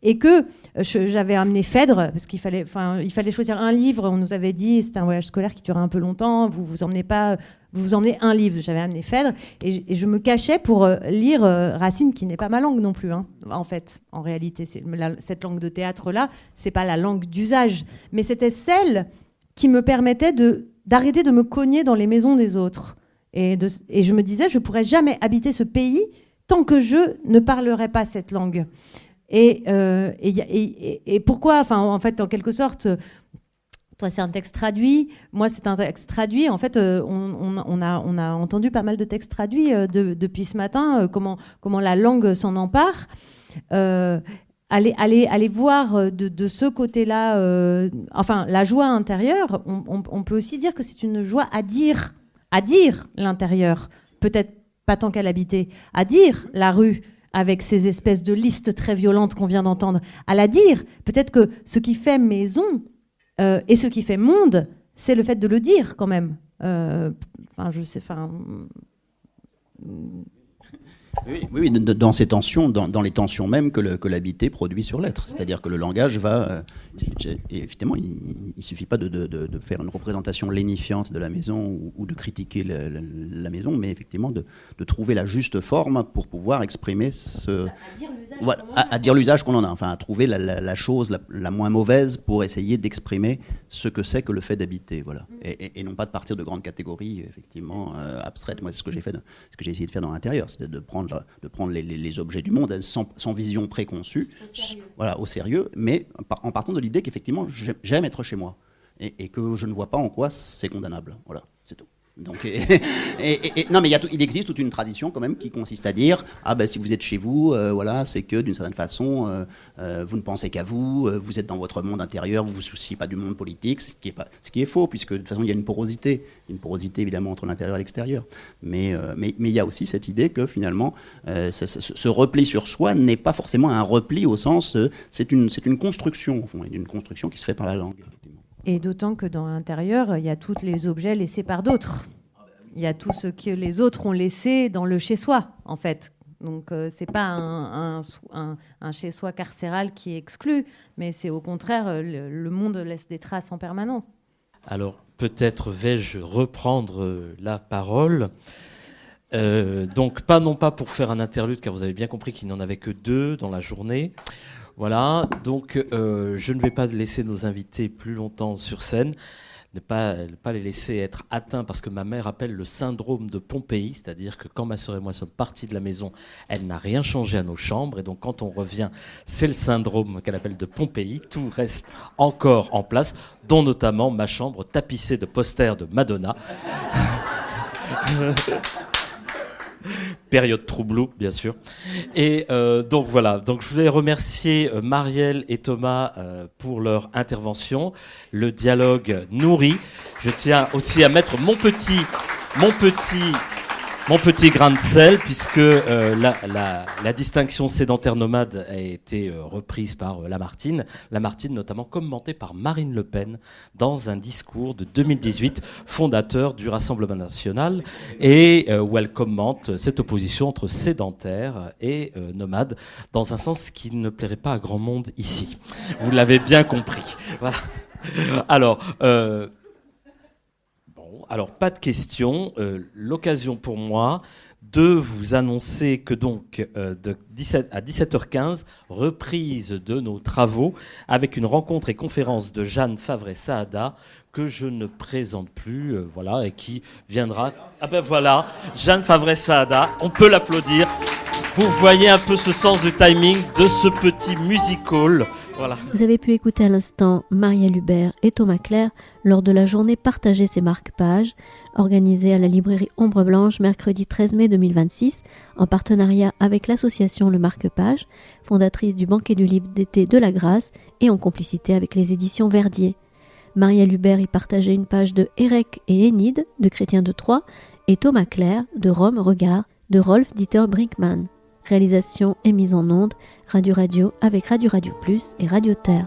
et que j'avais amené Phèdre, parce qu'il fallait choisir un livre. On nous avait dit, c'était un voyage scolaire qui durait un peu longtemps, vous emmenez un livre. J'avais amené Phèdre, et je me cachais pour lire Racine, qui n'est pas ma langue non plus, hein, en fait, en réalité. Cette langue de théâtre-là, c'est pas la langue d'usage, mais c'était celle qui me permettait d'arrêter de me cogner dans les maisons des autres. Et je me disais, je pourrais jamais habiter ce pays tant que je ne parlerai pas cette langue. Et pourquoi, en fait, en quelque sorte, toi, c'est un texte traduit, moi, c'est un texte traduit. En fait, on a entendu pas mal de textes traduits depuis ce matin, comment la langue s'en empare. Allez voir de ce côté-là, la joie intérieure, on peut aussi dire que c'est une joie à dire l'intérieur, peut-être pas tant qu'à l'habiter, à dire la rue avec ces espèces de listes très violentes qu'on vient d'entendre, à la dire. Peut-être que ce qui fait maison et ce qui fait monde, c'est le fait de le dire quand même. Oui, dans ces tensions, dans les tensions même que l'habité produit sur l'être. C'est-à-dire que le langage va... Effectivement, il ne suffit pas de faire une représentation lénifiante de la maison ou de critiquer la maison, mais effectivement de trouver la juste forme pour pouvoir exprimer à dire l'usage qu'on en a. Enfin, à trouver la chose la moins mauvaise pour essayer d'exprimer ce que c'est que le fait d'habiter. Voilà. Et non pas de partir de grandes catégories, effectivement, abstraites. Moi, c'est ce que j'ai essayé de faire dans l'intérieur, c'est de prendre les objets du monde sans vision préconçue, au sérieux, mais en partant de l'idée qu'effectivement j'aime être chez moi et que je ne vois pas en quoi c'est condamnable. Voilà, c'est tout. Donc, non, mais il existe toute une tradition quand même qui consiste à dire si vous êtes chez vous, c'est que d'une certaine façon vous ne pensez qu'à vous, vous êtes dans votre monde intérieur, vous vous souciez pas du monde politique, ce qui est faux, puisque de toute façon il y a une porosité évidemment entre l'intérieur et l'extérieur. Mais il y a aussi cette idée que finalement ce repli sur soi n'est pas forcément un repli au sens c'est une construction au fond, une construction qui se fait par la langue. Et d'autant que dans l'intérieur, il y a tous les objets laissés par d'autres. Il y a tout ce que les autres ont laissé dans le chez-soi, en fait. Donc, c'est pas un chez-soi carcéral qui est exclu, mais c'est au contraire, le monde laisse des traces en permanence. Alors, peut-être vais-je reprendre la parole. Donc, non pas pour faire un interlude, car vous avez bien compris qu'il n'y en avait que 2 dans la journée. Voilà, donc je ne vais pas laisser nos invités plus longtemps sur scène. ne pas les laisser être atteints, parce que ma mère appelle le syndrome de Pompéi, c'est-à-dire que quand ma sœur et moi sommes partis de la maison, elle n'a rien changé à nos chambres, et donc quand on revient, c'est le syndrome qu'elle appelle de Pompéi, tout reste encore en place, dont notamment ma chambre tapissée de posters de Madonna. Période troublou, bien sûr. Et donc voilà, donc je voulais remercier Marielle et Thomas pour leur intervention. Le dialogue nourrit. Je tiens aussi à mettre mon petit grain de sel, puisque la distinction sédentaire-nomade a été reprise par Lamartine. Lamartine, notamment commentée par Marine Le Pen dans un discours de 2018, fondateur du Rassemblement national, et où elle commente cette opposition entre sédentaire et nomade, dans un sens qui ne plairait pas à grand monde ici. Vous l'avez bien compris. Voilà. Alors, pas de questions. L'occasion pour moi de vous annoncer que donc de 17 à 17h15, reprise de nos travaux avec une rencontre et conférence de Jeanne Favret-Saada que je ne présente plus, voilà, et qui viendra. Ah ben voilà, Jeanne Favret-Saada, on peut l'applaudir. Vous voyez un peu ce sens du timing de ce petit musical. Voilà. Vous avez pu écouter à l'instant Marielle Hubert et Thomas Clair lors de la journée Partager ses marque-pages, organisée à la librairie Ombre Blanche mercredi 13 mai 2026, en partenariat avec l'association Le Marque-Page, fondatrice du banquet du livre d'été de la Grâce et en complicité avec les éditions Verdier. Marielle Hubert y partageait une page de Érec et Énide de Chrétien de Troyes et Thomas Clair de Rome Regard de Rolf Dieter Brinkmann. Réalisation et mise en onde, Radio avec Radio Plus et Radio Terre.